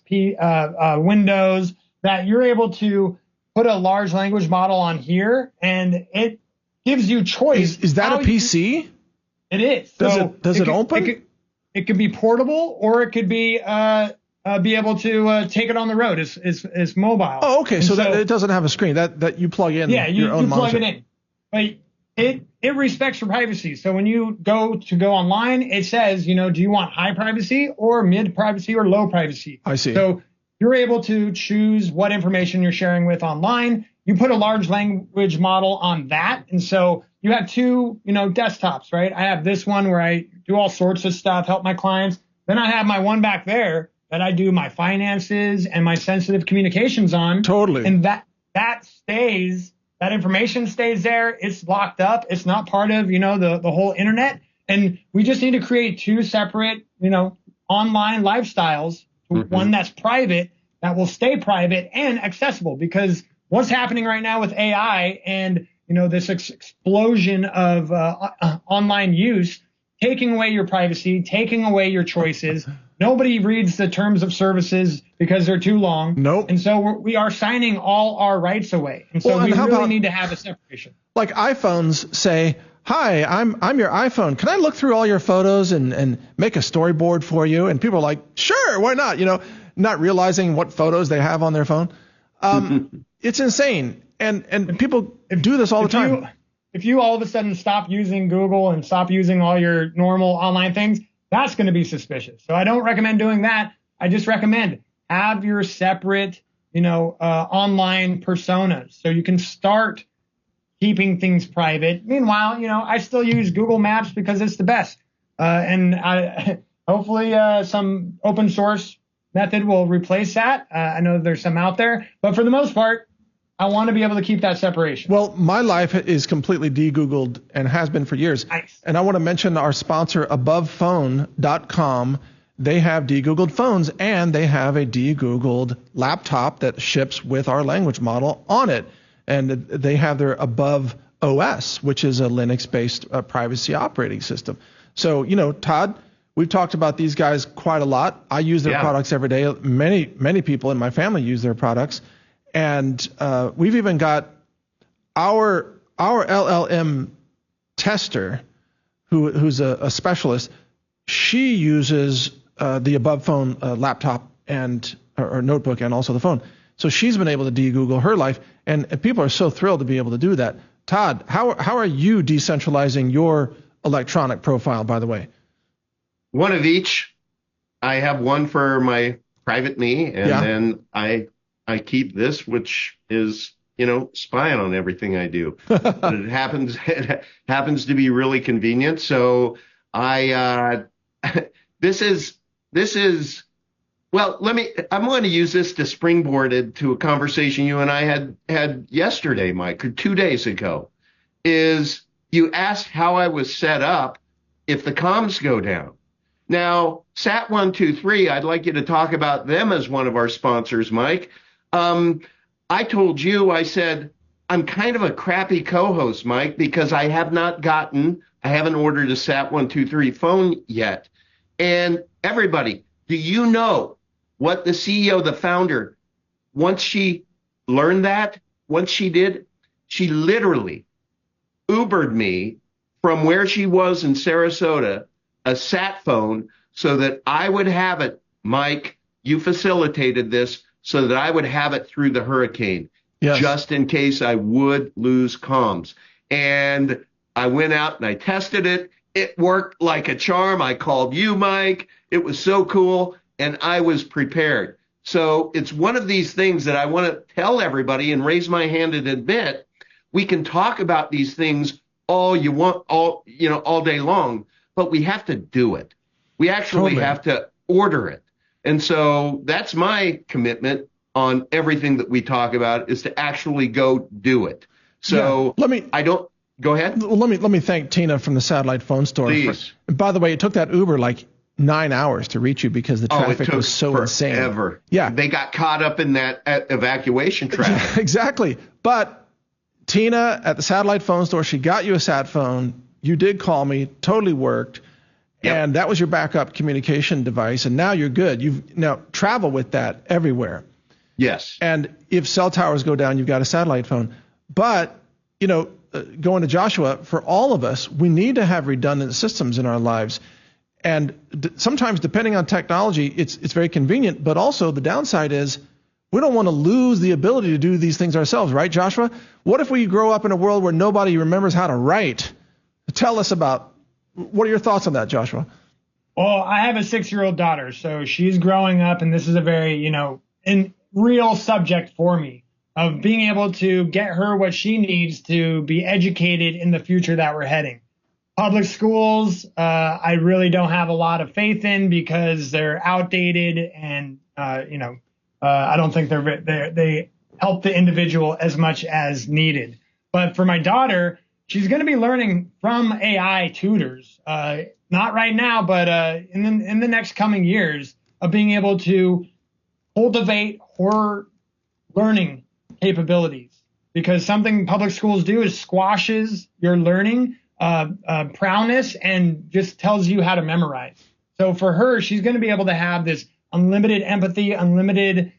Windows, that you're able to put a large language model on here, and it gives you choice. Is that a PC? It is. Does it open? It could be portable, or it could be able to take it on the road. It's mobile. Oh, okay. So that it doesn't have a screen that you plug in. Yeah, you own plug monitor. it in. But it respects your privacy. So when you go online, it says, do you want high privacy or mid privacy or low privacy? I see. So you're able to choose what information you're sharing with online. You put a large language model on that, and so you have two, desktops, right? I have this one where I do all sorts of stuff, help my clients. Then I have my one back there that I do my finances and my sensitive communications on. Totally. And that information stays there. It's locked up. It's not part of, the whole internet. And we just need to create two separate, online lifestyles. Mm-hmm. One that's private, that will stay private and accessible, because what's happening right now with AI and, this explosion of online use, taking away your privacy, taking away your choices. Nobody reads the terms of services because they're too long. Nope. And so we are signing all our rights away. And so we really need to have a separation. Like iPhones say, hi, I'm your iPhone. Can I look through all your photos and make a storyboard for you? And people are like, sure, why not? Not realizing what photos they have on their phone. It's insane. And people do this all the time. If you all of a sudden stop using Google and stop using all your normal online things, that's going to be suspicious. So I don't recommend doing that. I just recommend have your separate, online personas so you can start keeping things private. Meanwhile, I still use Google Maps because it's the best. And hopefully some open source method will replace that. I know there's some out there, but for the most part, I want to be able to keep that separation. Well, my life is completely de-Googled and has been for years. Nice. And I want to mention our sponsor, AbovePhone.com. They have de-Googled phones, and they have a de-Googled laptop that ships with our language model on it. And they have their Above OS, which is a Linux-based privacy operating system. So, Todd, we've talked about these guys quite a lot. I use their products every day. Many people in my family use their products. And we've even got our LLM tester, who's a specialist. She uses the Above Phone laptop or notebook and also the phone. So she's been able to de-Google her life, and people are so thrilled to be able to do that. Todd, how are you decentralizing your electronic profile, by the way? One of each. I have one for my private me, and then I keep this, which is spying on everything I do. But it happens to be really convenient. So this is, well, I'm going to use this to springboard it to a conversation you and I had yesterday, Mike, or 2 days ago, is you asked how I was set up if the comms go down. Now, Sat123, I'd like you to talk about them as one of our sponsors, Mike. I told you, I said, I'm kind of a crappy co-host, Mike, because I haven't ordered a Sat123 phone yet. And everybody, do you know what the CEO, the founder, once she learned that, once she did, she literally Ubered me from where she was in Sarasota, a sat phone, so that I would have it. Mike, you facilitated this so that I would have it through the hurricane, yes, just in case I would lose comms. And I went out and I tested it. It worked like a charm. I called you, Mike. It was so cool. And I was prepared. So it's one of these things that I want to tell everybody and raise my hand and admit. We can talk about these things all day long, but we have to do it. We actually have to order it. And so that's my commitment on everything that we talk about, is to actually go do it. So go ahead. Well, let me thank Tina from the satellite phone store. Please. By the way, it took that Uber like 9 hours to reach you because the traffic was so insane. Yeah. They got caught up in that evacuation traffic. Exactly. But Tina at the satellite phone store, she got you a sat phone. You did call me, totally worked. Yep. And that was your backup communication device. And now you're good. You've now travel with that everywhere. Yes. And if cell towers go down, you've got a satellite phone. But, going to Joshua, for all of us, we need to have redundant systems in our lives. And sometimes, depending on technology, it's very convenient. But also the downside is we don't want to lose the ability to do these things ourselves, right, Joshua? What if we grow up in a world where nobody remembers how to write? Tell us what are your thoughts on that, Joshua? Well, I have a 6-year-old daughter, so she's growing up, and this is a very, real subject for me, of being able to get her what she needs to be educated in the future that we're heading. Public schools, I really don't have a lot of faith in because they're outdated, and I don't think they help the individual as much as needed. But for my daughter, she's going to be learning from AI tutors, not right now, but in the next coming years, of being able to cultivate her learning capabilities. Because something public schools do is squashes your learning prowess and just tells you how to memorize. So for her, she's going to be able to have this unlimited empathy, unlimited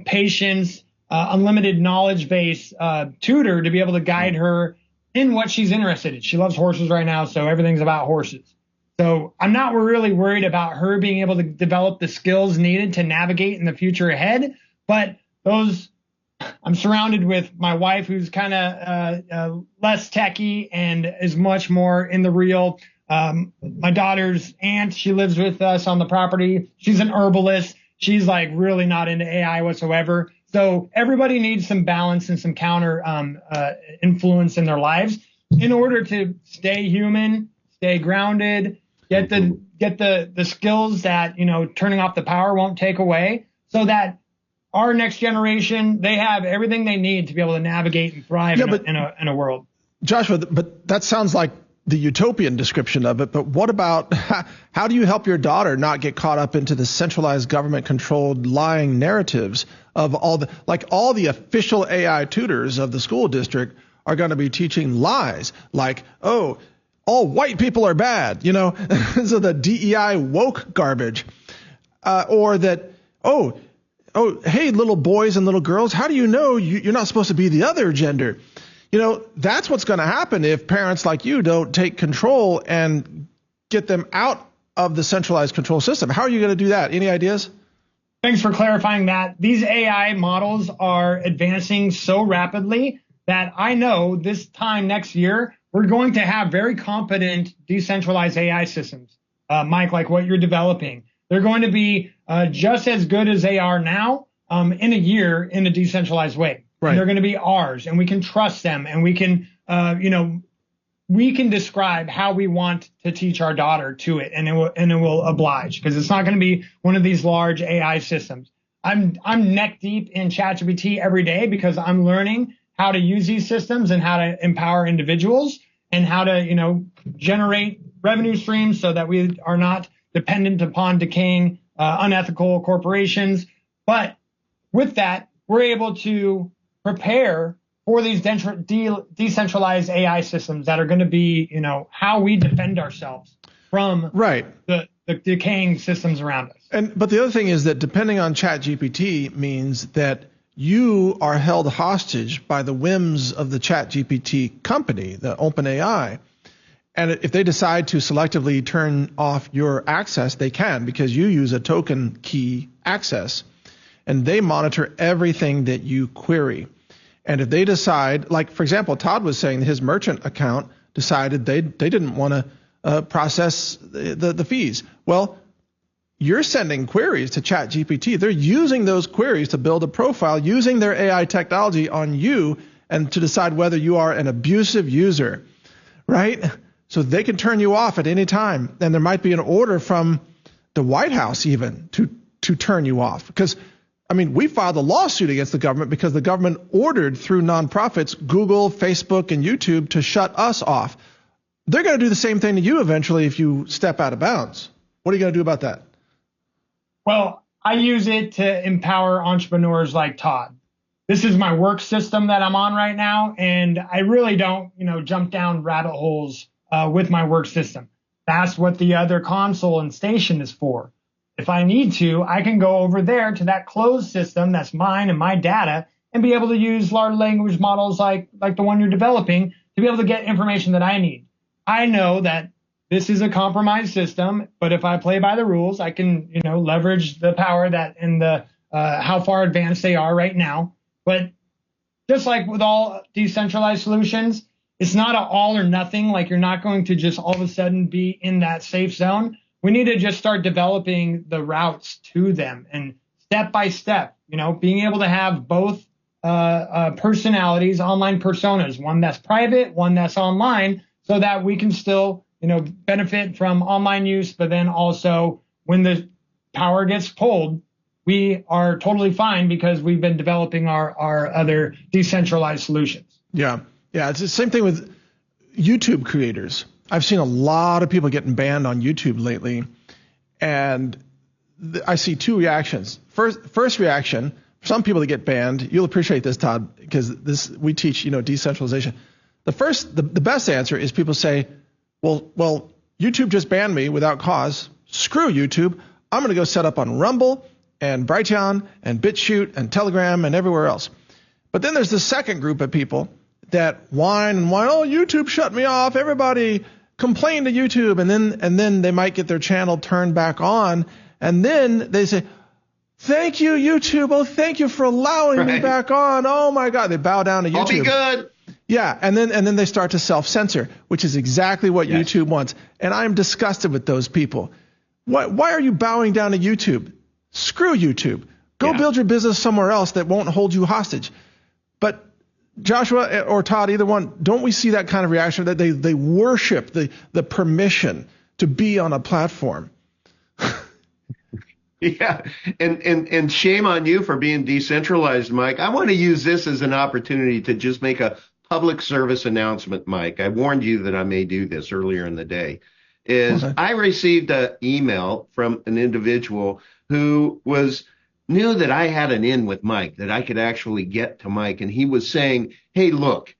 patience, unlimited knowledge base tutor to be able to guide her in what she's interested in. She loves horses right now, so everything's about horses. So I'm not really worried about her being able to develop the skills needed to navigate in the future ahead. But I'm surrounded with my wife, who's kind of less techie and is much more in the real. My daughter's aunt, she lives with us on the property. She's an herbalist. She's like really not into AI whatsoever. So everybody needs some balance and some counter influence in their lives in order to stay human, stay grounded, get the skills that, turning off the power won't take away, so that our next generation, they have everything they need to be able to navigate and thrive in a world. Joshua, but that sounds like the utopian description of it. But what about how do you help your daughter not get caught up into the centralized government-controlled lying narratives of all the official AI tutors of the school district are going to be teaching lies like, oh, all white people are bad, so the DEI woke garbage, or that, oh, hey, little boys and little girls, how do you know you're not supposed to be the other gender? That's what's going to happen if parents like you don't take control and get them out of the centralized control system. How are you going to do that? Any ideas? Thanks for clarifying that. These AI models are advancing so rapidly that I know this time next year, we're going to have very competent decentralized AI systems, Mike, like what you're developing. They're going to be just as good as they are now in a year in a decentralized way. Right. And they're going to be ours, and we can trust them, and we can, we can describe how we want to teach our daughter to it, and it will oblige, because it's not going to be one of these large AI systems. I'm neck deep in ChatGPT every day because I'm learning how to use these systems and how to empower individuals and how to, generate revenue streams so that we are not dependent upon decaying, unethical corporations. But with that, we're able to prepare for these decentralized AI systems that are going to be, how we defend ourselves from the decaying systems around us. But the other thing is that depending on ChatGPT means that you are held hostage by the whims of the ChatGPT company, the OpenAI. And if they decide to selectively turn off your access, they can, because you use a token key access, and they monitor everything that you query. And if they decide, like, for example, Todd was saying that his merchant account decided they didn't want to process the fees. Well, you're sending queries to ChatGPT. They're using those queries to build a profile using their AI technology on you and to decide whether you are an abusive user, right? So they can turn you off at any time. And there might be an order from the White House even to turn you off. Because, we filed a lawsuit against the government because the government ordered through nonprofits, Google, Facebook, and YouTube to shut us off. They're going to do the same thing to you eventually if you step out of bounds. What are you going to do about that? Well, I use it to empower entrepreneurs like Todd. This is my work system that I'm on right now, and I really don't, jump down rabbit holes with my work system. That's what the other console and station is for. If I need to, I can go over there to that closed system that's mine and my data and be able to use large language models like the one you're developing to be able to get information that I need. I know that this is a compromised system, but if I play by the rules, I can, leverage the power that and the how far advanced they are right now. But just like with all decentralized solutions, it's not an all or nothing. Like, you're not going to just all of a sudden be in that safe zone. We need to just start developing the routes to them, and step by step, being able to have both personalities, online personas, one that's private, one that's online, so that we can still, benefit from online use, but then also when the power gets pulled, we are totally fine because we've been developing our other decentralized solutions. Yeah. It's the same thing with YouTube creators. I've seen a lot of people getting banned on YouTube lately, and I see two reactions. First reaction, some people that get banned, you'll appreciate this, Todd, because we teach, decentralization. The best answer is people say, well, YouTube just banned me without cause. Screw YouTube. I'm going to go set up on Rumble and Brighteon and BitChute and Telegram and everywhere else. But then there's the second group of people that whine, oh, YouTube shut me off. Everybody complain to YouTube. And then they might get their channel turned back on. And then they say, thank you, YouTube. Oh, thank you for allowing me back on. Oh, my God. They bow down to YouTube. I'll be good. Yeah, and then they start to self-censor, which is exactly what YouTube wants. And I'm disgusted with those people. Why are you bowing down to YouTube? Screw YouTube. Go build your business somewhere else that won't hold you hostage. But Joshua or Todd, either one, don't we see that kind of reaction that they worship the permission to be on a platform? Yeah, and shame on you for being decentralized, Mike. I want to use this as an opportunity to just make a public service announcement, Mike. I warned you that I may do this earlier in the day. I received an email from an individual who knew that I had an in with Mike, that I could actually get to Mike, and he was saying, hey, look,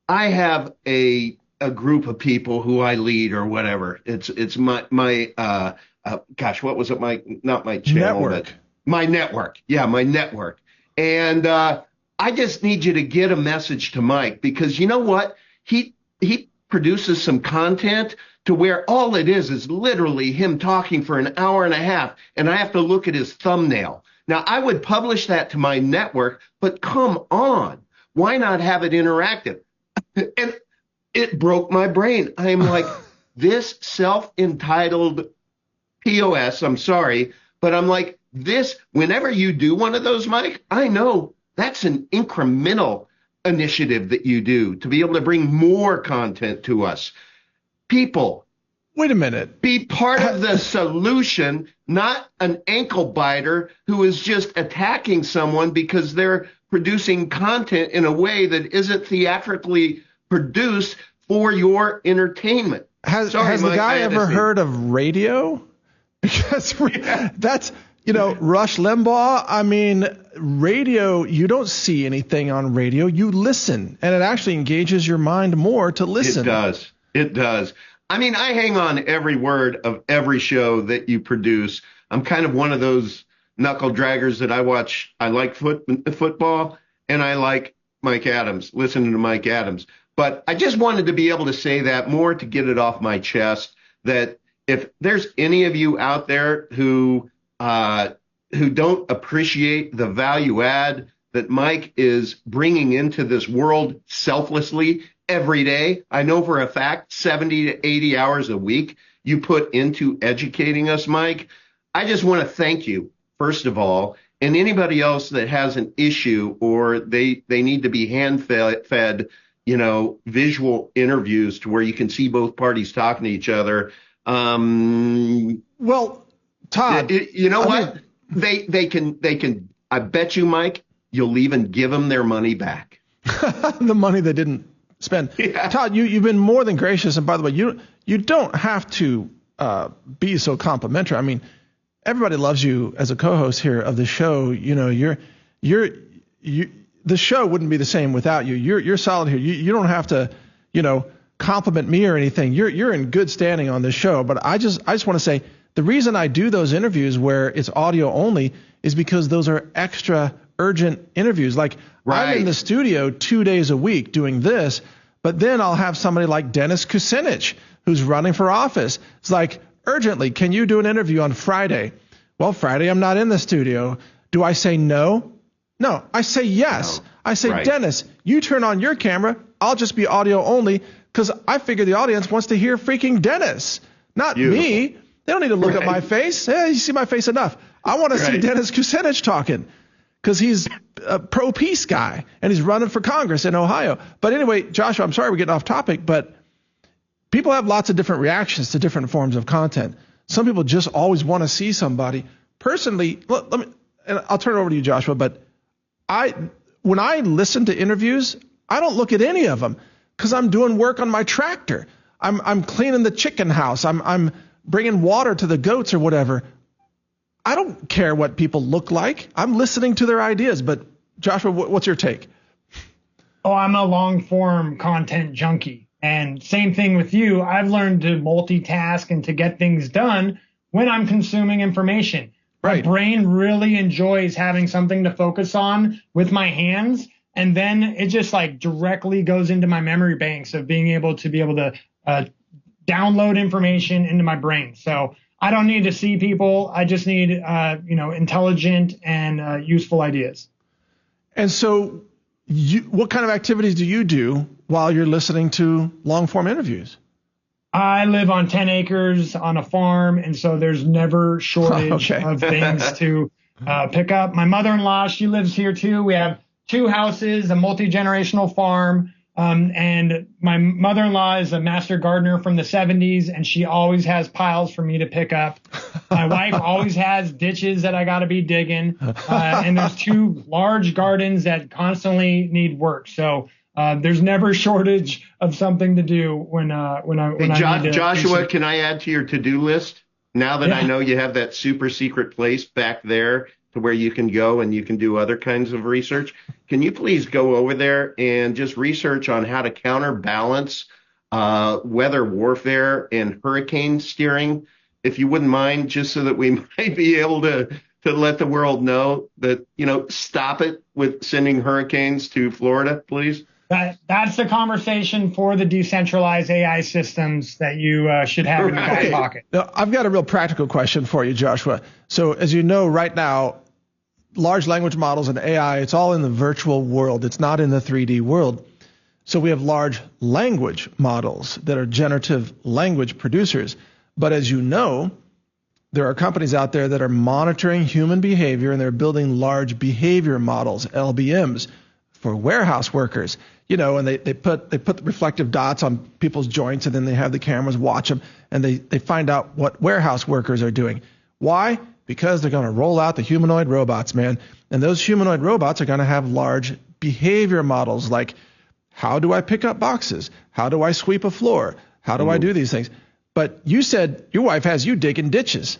I have a group of people who I lead or whatever. It's my gosh, what was it? Not my channel, network. But my network. Yeah, my network. And I just need you to get a message to Mike, because you know what? He produces some content to where all it is literally him talking for an hour and a half, and I have to look at his thumbnail. Now, I would publish that to my network, but come on, why not have it interactive? And it broke my brain. I'm like, this self-entitled POS, I'm sorry, but I'm like, this, whenever you do one of those, Mike, I know That's an incremental initiative that you do to be able to bring more content to us. People, wait a minute. Be part of the solution, not an ankle biter who is just attacking someone because they're producing content in a way that isn't theatrically produced for your entertainment. Has the guy ever heard of radio? Because that's, Rush Limbaugh. I mean, radio, you don't see anything on radio. You listen, and it actually engages your mind more to listen. It does. I mean, I hang on every word of every show that you produce. I'm kind of one of those knuckle draggers that I watch. I like football, and I like Mike Adams, listening to Mike Adams. But I just wanted to be able to say that more to get it off my chest, that if there's any of you out there who don't appreciate the value add that Mike is bringing into this world selflessly every day, I know for a fact 70 to 80 hours a week you put into educating us, Mike. I just want to thank you, first of all, and anybody else that has an issue or they need to be hand-fed, visual interviews to where you can see both parties talking to each other. Well, Todd, they can. I bet you, Mike, you'll even give them their money back. The money they didn't spend. Yeah. Todd, you've been more than gracious. And by the way, you don't have to be so complimentary. I mean, everybody loves you as a co-host here of the show. The show wouldn't be the same without you. You're solid here. You don't have to, compliment me or anything. You're in good standing on this show. But I just want to say the reason I do those interviews where it's audio only is because those are extra urgent interviews. Like right. I'm in the studio 2 days a week doing this, but then I'll have somebody like Dennis Kucinich who's running for office. It's like, urgently, can you do an interview on Friday? Well, Friday I'm not in the studio. Do I say no? No, I say yes. No. I say, right. Dennis, you turn on your camera. I'll just be audio only because I figure the audience wants to hear freaking Dennis, not Beautiful. Me. They don't need to look right. at my face. Hey, you see my face enough. I want to right. see Dennis Kucinich talking because he's a pro-peace guy and he's running for Congress in Ohio. But anyway, Joshua, I'm sorry we're getting off topic, but people have lots of different reactions to different forms of content. Some people just always want to see somebody. Personally, let me, and I'll turn it over to you, Joshua, but when I listen to interviews, I don't look at any of them because I'm doing work on my tractor. I'm cleaning the chicken house. I'm bringing water to the goats or whatever. I don't care what people look like. I'm listening to their ideas. But Joshua, what's your take? Oh, I'm a long form content junkie. And same thing with you. I've learned to multitask and to get things done when I'm consuming information. Right. My brain really enjoys having something to focus on with my hands. And then it just like directly goes into my memory banks of being able to download information into my brain. So I don't need to see people. I just need, intelligent and useful ideas. And so what kind of activities do you do while you're listening to long form interviews? I live on 10 acres on a farm, and so there's never shortage of things to pick up. My mother-in-law, she lives here too. We have 2 houses, a multi-generational farm, and my mother-in-law is a master gardener from the 70s, and she always has piles for me to pick up. My wife always has ditches that I got to be digging, and there's 2 large gardens that constantly need work. So there's never shortage of something to do when I need to. Joshua, can I add to your to-do list? Now that I know you have that super secret place back there to where you can go and you can do other kinds of research, can you please go over there and just research on how to counterbalance weather warfare and hurricane steering, if you wouldn't mind, just so that we might be able to let the world know that, stop it with sending hurricanes to Florida, please? That's the conversation for the decentralized AI systems that you should have in your back pocket. Now, I've got a real practical question for you, Joshua. So as you know, right now, large language models and AI, it's all in the virtual world. It's not in the 3D world. So we have large language models that are generative language producers. But as you know, there are companies out there that are monitoring human behavior, and they're building large behavior models, LBMs, for warehouse workers. You know, and they put the reflective dots on people's joints, and then they have the cameras watch them, and they find out what warehouse workers are doing. Why? Because they're going to roll out the humanoid robots, man. And those humanoid robots are going to have large behavior models like, how do I pick up boxes? How do I sweep a floor? How do I do these things? But you said your wife has you digging ditches.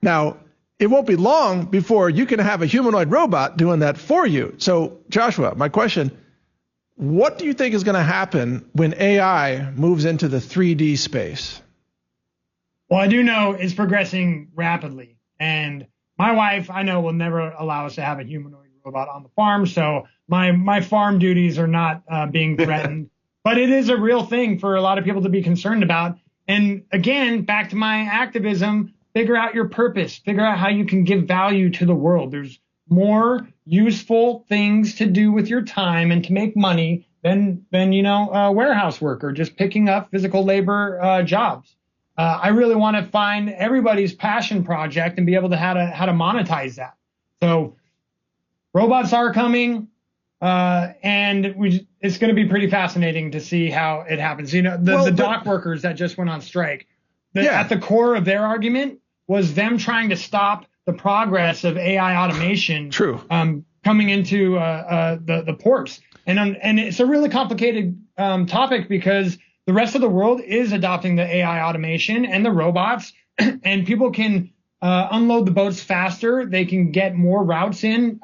Now, it won't be long before you can have a humanoid robot doing that for you. So, Joshua, my question, what do you think is going to happen when AI moves into the 3D space? Well, I do know it's progressing rapidly. And my wife, I know, will never allow us to have a humanoid robot on the farm. So my farm duties are not being threatened. But it is a real thing for a lot of people to be concerned about. And again, back to my activism, figure out your purpose. Figure out how you can give value to the world. There's more useful things to do with your time and to make money than a warehouse worker just picking up physical labor jobs. I really want to find everybody's passion project and be able to how to monetize that. So robots are coming, and it's going to be pretty fascinating to see how it happens. You know, the dock workers that just went on strike, at the core of their argument was them trying to stop the progress of AI automation coming into the ports. And it's a really complicated topic because the rest of the world is adopting the AI automation and the robots, and people can unload the boats faster. They can get more routes in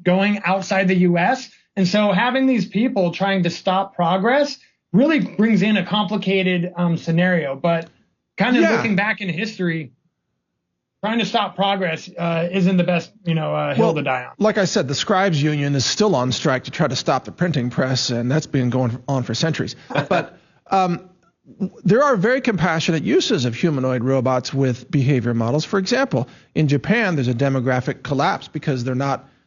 going outside the U.S. And so having these people trying to stop progress really brings in a complicated scenario. But kind of looking back in history, trying to stop progress isn't the best, hill to die on. Like I said, the scribes union is still on strike to try to stop the printing press, and that's been going on for centuries. But there are very compassionate uses of humanoid robots with behavior models. For example, in Japan, there's a demographic collapse because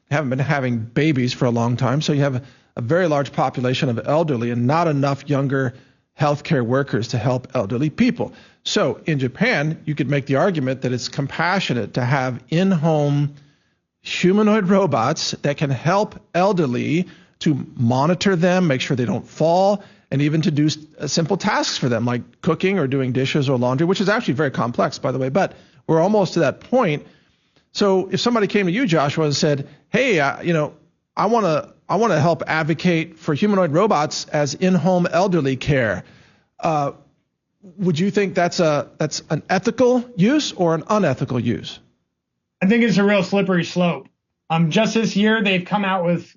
haven't been having babies for a long time. So you have a very large population of elderly and not enough younger healthcare workers to help elderly people. So in Japan, you could make the argument that it's compassionate to have in-home humanoid robots that can help elderly to monitor them, make sure they don't fall, and even to do simple tasks for them, like cooking or doing dishes or laundry, which is actually very complex, by the way. But we're almost to that point. So if somebody came to you, Joshua, and said, hey, I want to help advocate for humanoid robots as in-home elderly care, would you think that's an ethical use or an unethical use? I think it's a real slippery slope. Just this year, they've come out with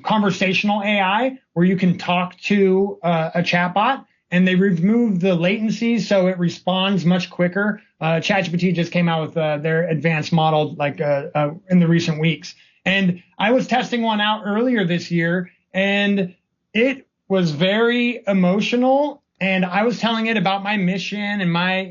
conversational AI where you can talk to a chatbot, and they removed the latency so it responds much quicker. ChatGPT just came out with their advanced model in the recent weeks. And I was testing one out earlier this year, and it was very emotional. And I was telling it about my mission and my,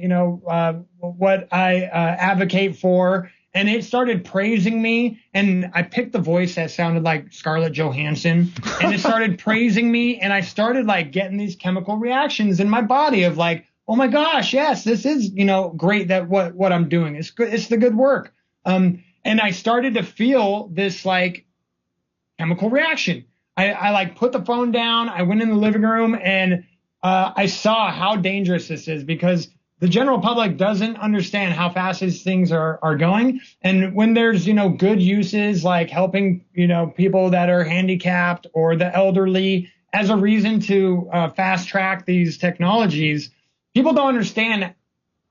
what I advocate for. And it started praising me, and I picked the voice that sounded like Scarlett Johansson, and it started praising me, and I started getting these chemical reactions in my body of oh my gosh, yes, this is, great that what I'm doing. It's good. It's the good work. And I started to feel this chemical reaction. I put the phone down. I went in the living room, and I saw how dangerous this is because the general public doesn't understand how fast these things are going. And when there's, good uses like helping, people that are handicapped or the elderly as a reason to fast track these technologies, people don't understand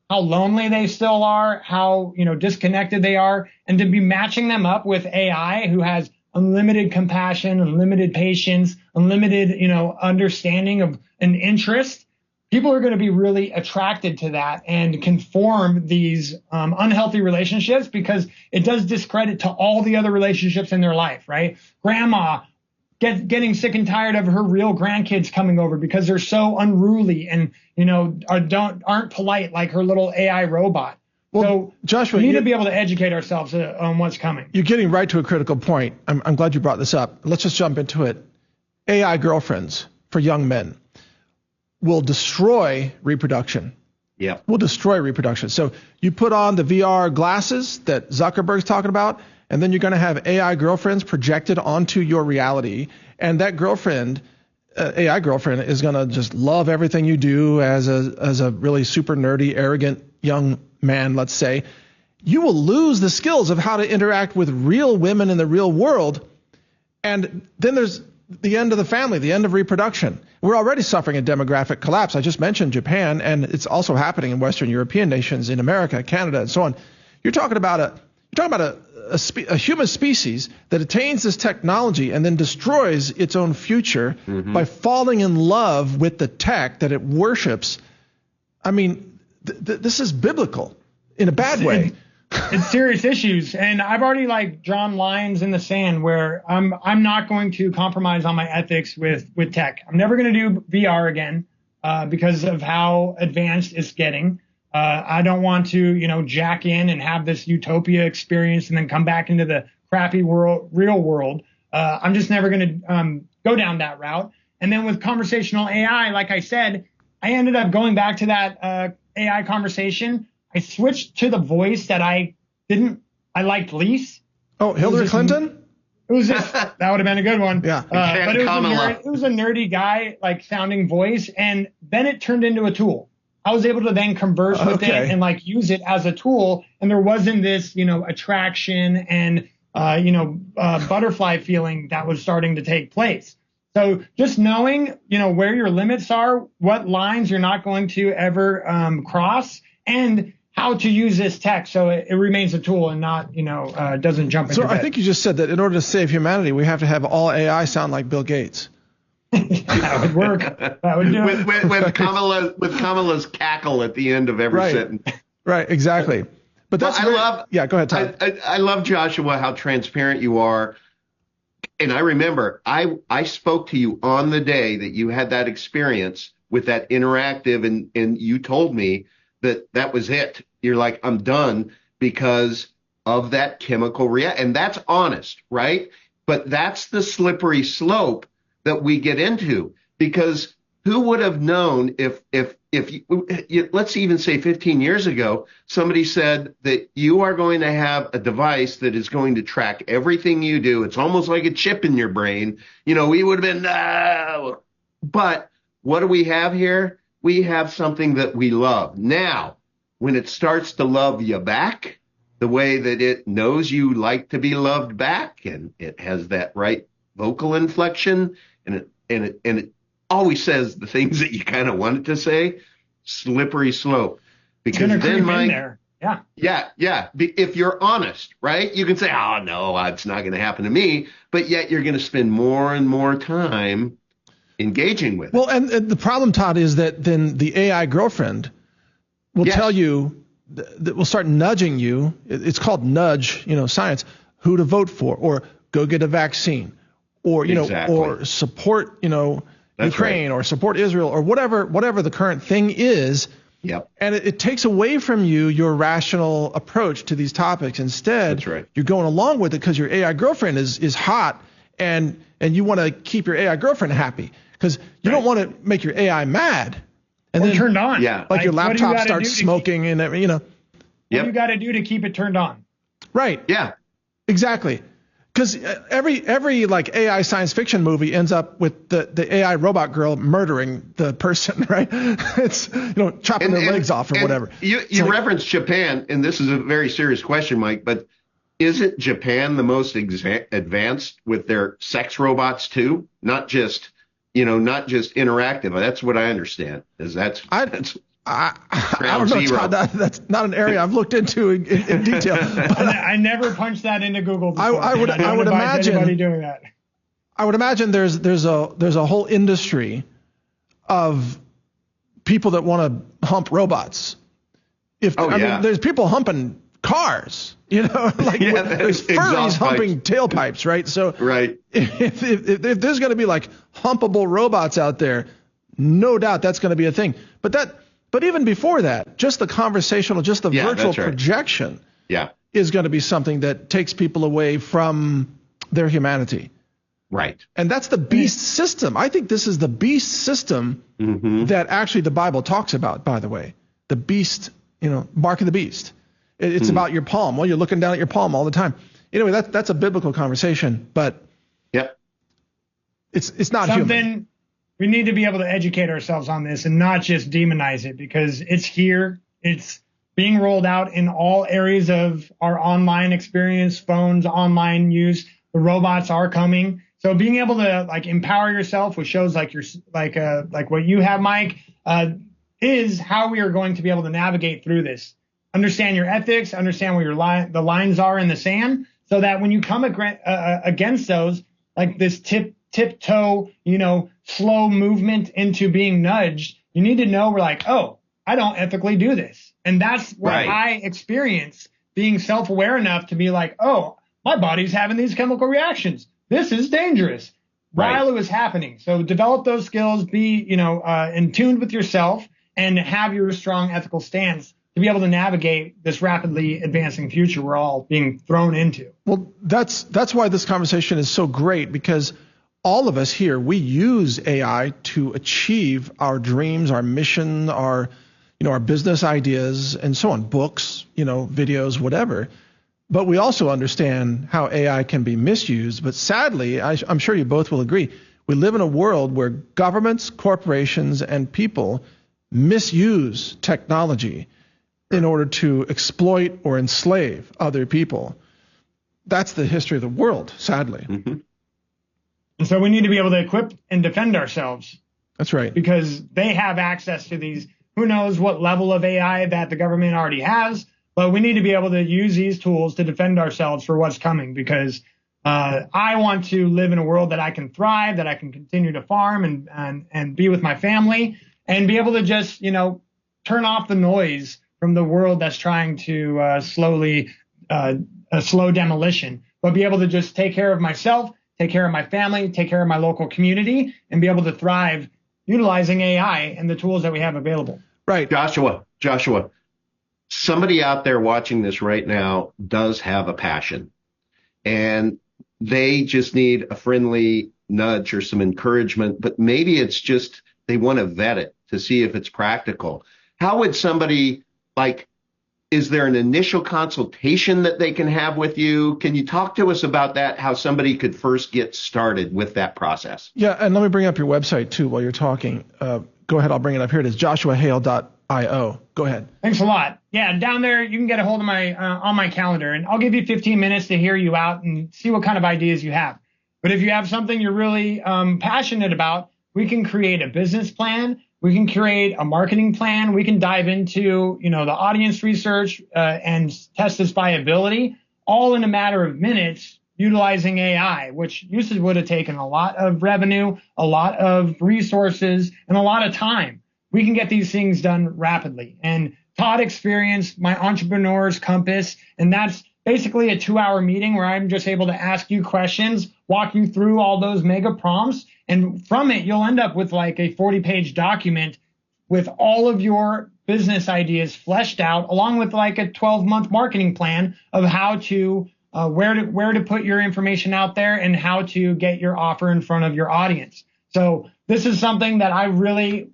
how lonely they still are, how, disconnected they are. And to be matching them up with AI who has unlimited compassion, unlimited patience, unlimited, understanding of an interest, people are going to be really attracted to that and can form these unhealthy relationships because it does discredit to all the other relationships in their life, right? Grandma getting sick and tired of her real grandkids coming over because they're so unruly and, aren't polite like her little AI robot. Well, so Joshua, we need to be able to educate ourselves on what's coming. You're getting right to a critical point. I'm glad you brought this up. Let's just jump into it. AI girlfriends for young men will destroy reproduction. will destroy reproduction. So you put on the VR glasses that Zuckerberg's talking about, and then you're going to have AI girlfriends projected onto your reality. And that girlfriend, AI girlfriend, is going to just love everything you do as a really super nerdy, arrogant young man, let's say. You will lose the skills of how to interact with real women in the real world. And then there's the end of the family, the end of reproduction. We're already suffering a demographic collapse. I just mentioned Japan, and it's also happening in Western European nations, in America, Canada, and so on. You're talking about a human species that attains this technology and then destroys its own future by falling in love with the tech that it worships. I mean, this is biblical in a bad way. It's serious issues, and I've already drawn lines in the sand where I'm not going to compromise on my ethics with tech. I'm never going to do VR again because of how advanced it's getting. I don't want to jack in and have this utopia experience and then come back into the crappy real world. I'm just never going to go down that route. And then with conversational AI, like I said, I ended up going back to that AI conversation. I switched to the voice that I liked least. Oh, Hillary Clinton? It was just, that would have been a good one. Yeah. But it was a nerdy guy, sounding voice. And then it turned into a tool. I was able to then converse with it and use it as a tool. And there wasn't this, attraction and, butterfly feeling that was starting to take place. So just knowing, where your limits are, what lines you're not going to ever cross, and how to use this tech so it remains a tool and not, doesn't jump into So I think you just said that in order to save humanity, we have to have all AI sound like Bill Gates. That would work. That would do it. With Kamala's cackle at the end of every sentence. Right, exactly. But that's go ahead, Todd. I love, Joshua, how transparent you are. And I remember I spoke to you on the day that you had that experience with that interactive, and you told me that was it. You're like, I'm done because of that chemical reaction. And that's honest, right? But that's the slippery slope that we get into, because who would have known if let's even say 15 years ago, somebody said that you are going to have a device that is going to track everything you do. It's almost like a chip in your brain. We would have been, no. But what do we have here? We have something that we love. Now, when it starts to love you back, the way that it knows you like to be loved back, and it has that right vocal inflection, and it always says the things that you kind of want it to say, slippery slope. Because then if you're honest, right, you can say, oh, no, it's not going to happen to me. But yet you're going to spend more and more time engaging with it. Well, and the problem, Todd, is that then the AI girlfriend will tell you, that will start nudging you. It's called nudge, science, who to vote for, or go get a vaccine, or, or support, Ukraine, or support Israel, or whatever the current thing is. Yep. And it takes away from you your rational approach to these topics. Instead, you're going along with it because your AI girlfriend is hot, and you want to keep your AI girlfriend happy. Because you don't want to make your AI mad and then turned on. Yeah. Like your laptop starts smoking and What do you got to do to keep it turned on? Right. Yeah. Exactly. Because every AI science fiction movie ends up with the AI robot girl murdering the person, right? It's chopping their legs off or whatever. You referenced Japan, and this is a very serious question, Mike, but isn't Japan the most advanced with their sex robots too? Not just interactive. That's what I understand. I don't know, Todd, that's not an area I've looked into in detail. But I never punched that into Google before. I would imagine anybody doing that. I would imagine there's a whole industry of people that want to hump robots. Mean, there's people humping cars, there's furries humping tailpipes, right? So if there's going to be humpable robots out there, no doubt that's going to be a thing. But even before that, just the conversational, just the virtual projection is going to be something that takes people away from their humanity. Right. And that's the beast system. I think this is the beast system that actually the Bible talks about, by the way. the beast, mark of the beast. It's about your palm. Well, you're looking down at your palm all the time. Anyway, that's a biblical conversation, but it's not human. We need to be able to educate ourselves on this and not just demonize it, because it's here. It's being rolled out in all areas of our online experience, phones, online use. The robots are coming. So being able to empower yourself with shows like what you have, Mike, is how we are going to be able to navigate through this. Understand your ethics, understand where the lines are in the sand, so that when you come against those, like this tiptoe, slow movement into being nudged, you need to know I don't ethically do this. And that's what I experience, being self-aware enough to be like, oh, my body's having these chemical reactions. This is dangerous while it was happening. So develop those skills, be, in tune with yourself, and have your strong ethical stance to be able to navigate this rapidly advancing future we're all being thrown into. Well, that's why this conversation is so great, because all of us here, we use AI to achieve our dreams, our mission, our business ideas, and so on, books, videos, whatever. But we also understand how AI can be misused. But sadly, I'm sure you both will agree, we live in a world where governments, corporations, and people misuse technology in order to exploit or enslave other people. That's the history of the world, sadly. Mm-hmm. And so we need to be able to equip and defend ourselves. That's right. Because they have access to these, who knows what level of AI that the government already has, but we need to be able to use these tools to defend ourselves for what's coming, because I want to live in a world that I can thrive, that I can continue to farm and be with my family, and be able to just, turn off the noise from the world that's trying to slow demolition, but be able to just take care of myself, take care of my family, take care of my local community, and be able to thrive utilizing AI and the tools that we have available. Right. Joshua, somebody out there watching this right now does have a passion, and they just need a friendly nudge or some encouragement, but maybe it's just they want to vet it to see if it's practical. How would somebody, is there an initial consultation that they can have with you? Can you talk to us about that, how somebody could first get started with that process? Yeah, and let me bring up your website, too, while you're talking. Go ahead, I'll bring it up. Here it is, joshuahale.io. Go ahead. Thanks a lot. Yeah, down there, you can get a hold of my on my calendar, and I'll give you 15 minutes to hear you out and see what kind of ideas you have. But if you have something you're really passionate about, we can create a business plan. We can create a marketing plan. We can dive into, the audience research and test its viability, all in a matter of minutes, utilizing AI, which used would have taken a lot of revenue, a lot of resources, and a lot of time. We can get these things done rapidly. And Todd experienced my entrepreneur's compass, and that's basically a 2-hour meeting where I'm just able to ask you questions, walk you through all those mega prompts. And from it, you'll end up with a 40-page document with all of your business ideas fleshed out, along with a 12-month marketing plan of how to, where to put your information out there and how to get your offer in front of your audience. So this is something that I really,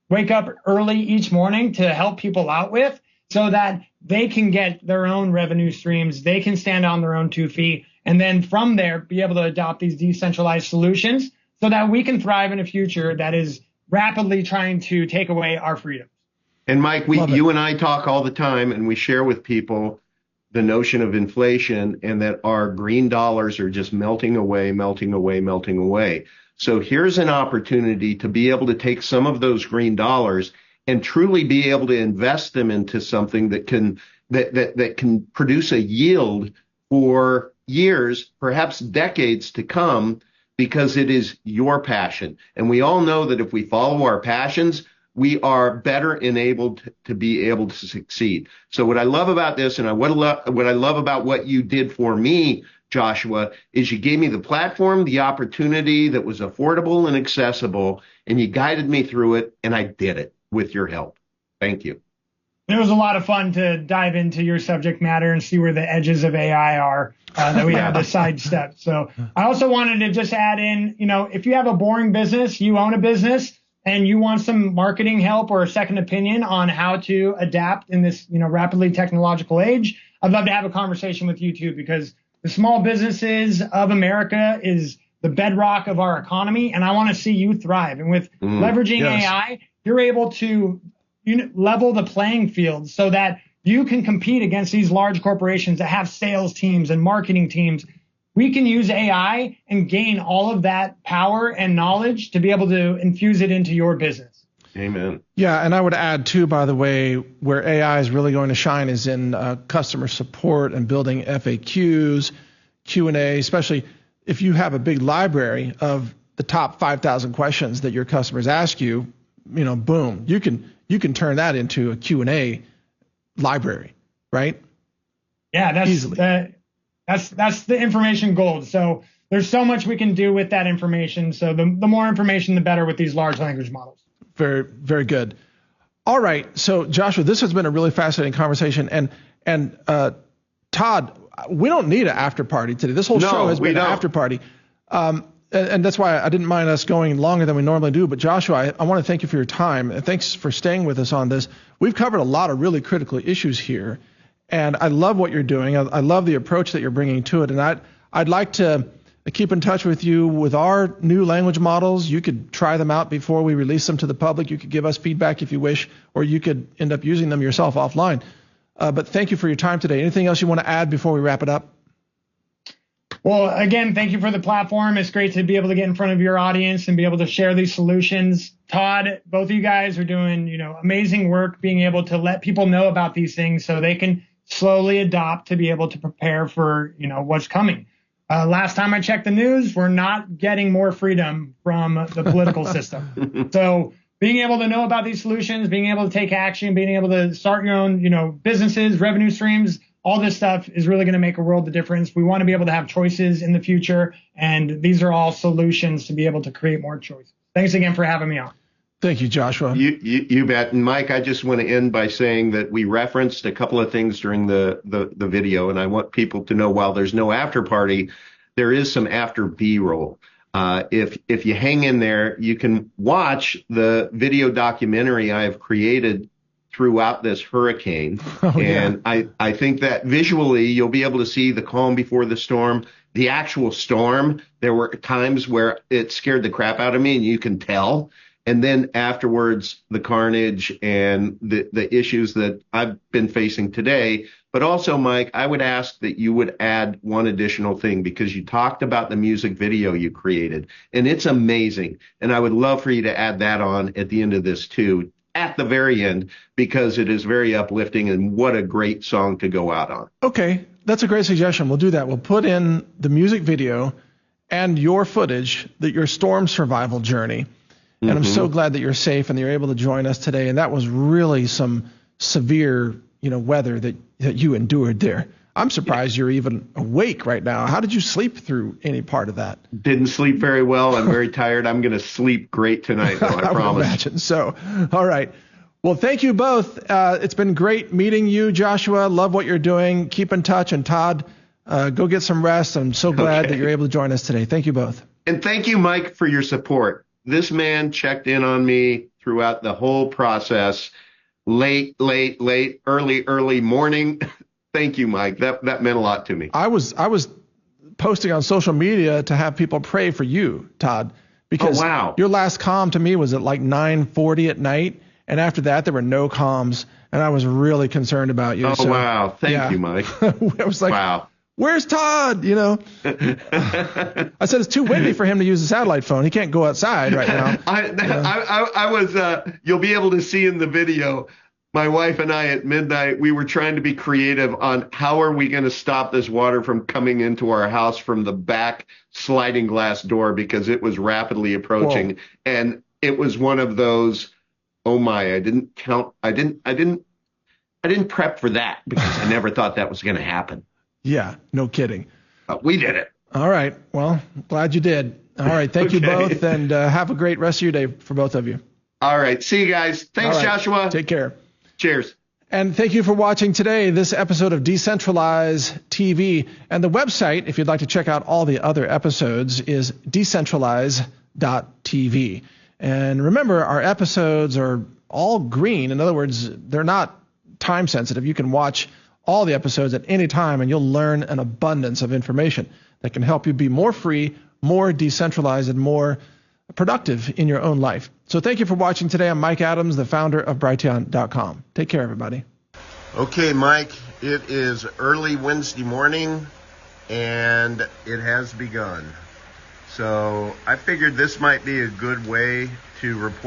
wake up early each morning to help people out with, so that they can get their own revenue streams, they can stand on their own 2 feet, and then from there be able to adopt these decentralized solutions so that we can thrive in a future that is rapidly trying to take away our freedom. And Mike, you and I talk all the time, and we share with people the notion of inflation and that our green dollars are just melting away. So here's an opportunity to be able to take some of those green dollars and truly be able to invest them into something that can produce a yield for years, perhaps decades to come, because it is your passion. And we all know that if we follow our passions, we are better enabled to be able to succeed. So what I love about this, and what I love about what you did for me, Joshua, is you gave me the platform, the opportunity that was affordable and accessible, and you guided me through it, and I did it with your help. Thank you. It was a lot of fun to dive into your subject matter and see where the edges of AI are that we had to sidestep. So I also wanted to just add in, if you have a boring business, you own a business, and you want some marketing help or a second opinion on how to adapt in this, rapidly technological age, I'd love to have a conversation with you too, because the small businesses of America is the bedrock of our economy, and I want to see you thrive. And with leveraging AI, you're able to level the playing field so that you can compete against these large corporations that have sales teams and marketing teams. We can use AI and gain all of that power and knowledge to be able to infuse it into your business. Amen. Yeah, and I would add too, by the way, where AI is really going to shine is in customer support and building FAQs, Q&A, especially if you have a big library of the top 5,000 questions that your customers ask you, boom, you can turn that into a Q&A library, right? Yeah, that's easily. That's the information gold. So there's so much we can do with that information. So the more information, the better with these large language models. Very, very good. All right. So Joshua, this has been a really fascinating conversation. And Todd, we don't need an after party today. This whole show has been an after party. And that's why I didn't mind us going longer than we normally do. But Joshua, I want to thank you for your time. And thanks for staying with us on this. We've covered a lot of really critical issues here. And I love what you're doing. I love the approach that you're bringing to it. And I'd like to keep in touch with you with our new language models. You could try them out before we release them to the public. You could give us feedback if you wish, or you could end up using them yourself offline. But thank you for your time today. Anything else you want to add before we wrap it up? Well, again, thank you for the platform. It's great to be able to get in front of your audience and be able to share these solutions. Todd, both of you guys are doing, amazing work being able to let people know about these things so they can slowly adopt to be able to prepare for, what's coming. Last time I checked the news, we're not getting more freedom from the political system. So being able to know about these solutions, being able to take action, being able to start your own, businesses, revenue streams, all this stuff is really going to make a world of difference. We want to be able to have choices in the future, and these are all solutions to be able to create more choices. Thanks again for having me on. Thank you, Joshua. You bet. And Mike, I just want to end by saying that we referenced a couple of things during the video, and I want people to know while there's no after party, there is some after B-roll. If you hang in there, you can watch the video documentary I have created throughout this hurricane. And I think that visually you'll be able to see the calm before the storm, the actual storm. There were times where it scared the crap out of me, and you can tell. And then afterwards, the carnage and the issues that I've been facing today. But also, Mike, I would ask that you would add one additional thing, because you talked about the music video you created, and it's amazing. And I would love for you to add that on at the end of this too, at the very end, because it is very uplifting, and what a great song to go out on. Okay, that's a great suggestion. We'll do that. We'll put in the music video and your footage, your storm survival journey. And I'm so glad that you're safe and that you're able to join us today. And that was really some severe, weather that you endured there. I'm surprised you're even awake right now. How did you sleep through any part of that? Didn't sleep very well. I'm very tired. I'm going to sleep great tonight, though, I promise. Would imagine so. All right. Well, thank you both. It's been great meeting you, Joshua. Love what you're doing. Keep in touch. And Todd, go get some rest. I'm so glad that you're able to join us today. Thank you both. And thank you, Mike, for your support. This man checked in on me throughout the whole process. Late, early morning. Thank you, Mike. That meant a lot to me. I was posting on social media to have people pray for you, Todd, because your last comm to me was at like 9:40 at night, and after that there were no comms, and I was really concerned about you. Wow. Thank you, Mike. I was like, wow. Where's Todd? I said it's too windy for him to use a satellite phone. He can't go outside right now. I was. You'll be able to see in the video. My wife and I at midnight, we were trying to be creative on how are we going to stop this water from coming into our house from the back sliding glass door, because it was rapidly approaching. Whoa. And it was one of those. Oh my! I didn't count. I didn't prep for that, because I never thought that was going to happen. Yeah, no kidding. We did it. All right. Well, glad you did. All right. Thank you both, and have a great rest of your day for both of you. All right. See you guys. Thanks, Joshua. Take care. Cheers. And thank you for watching today, this episode of Decentralize TV. And the website, if you'd like to check out all the other episodes, is decentralize.tv. And remember, our episodes are all green. In other words, they're not time sensitive. You can watch all the episodes at any time, and you'll learn an abundance of information that can help you be more free, more decentralized, and more productive in your own life. So thank you for watching today. I'm Mike Adams, the founder of Brighteon.com. Take care, everybody. Okay, Mike, it is early Wednesday morning, and it has begun. So I figured this might be a good way to report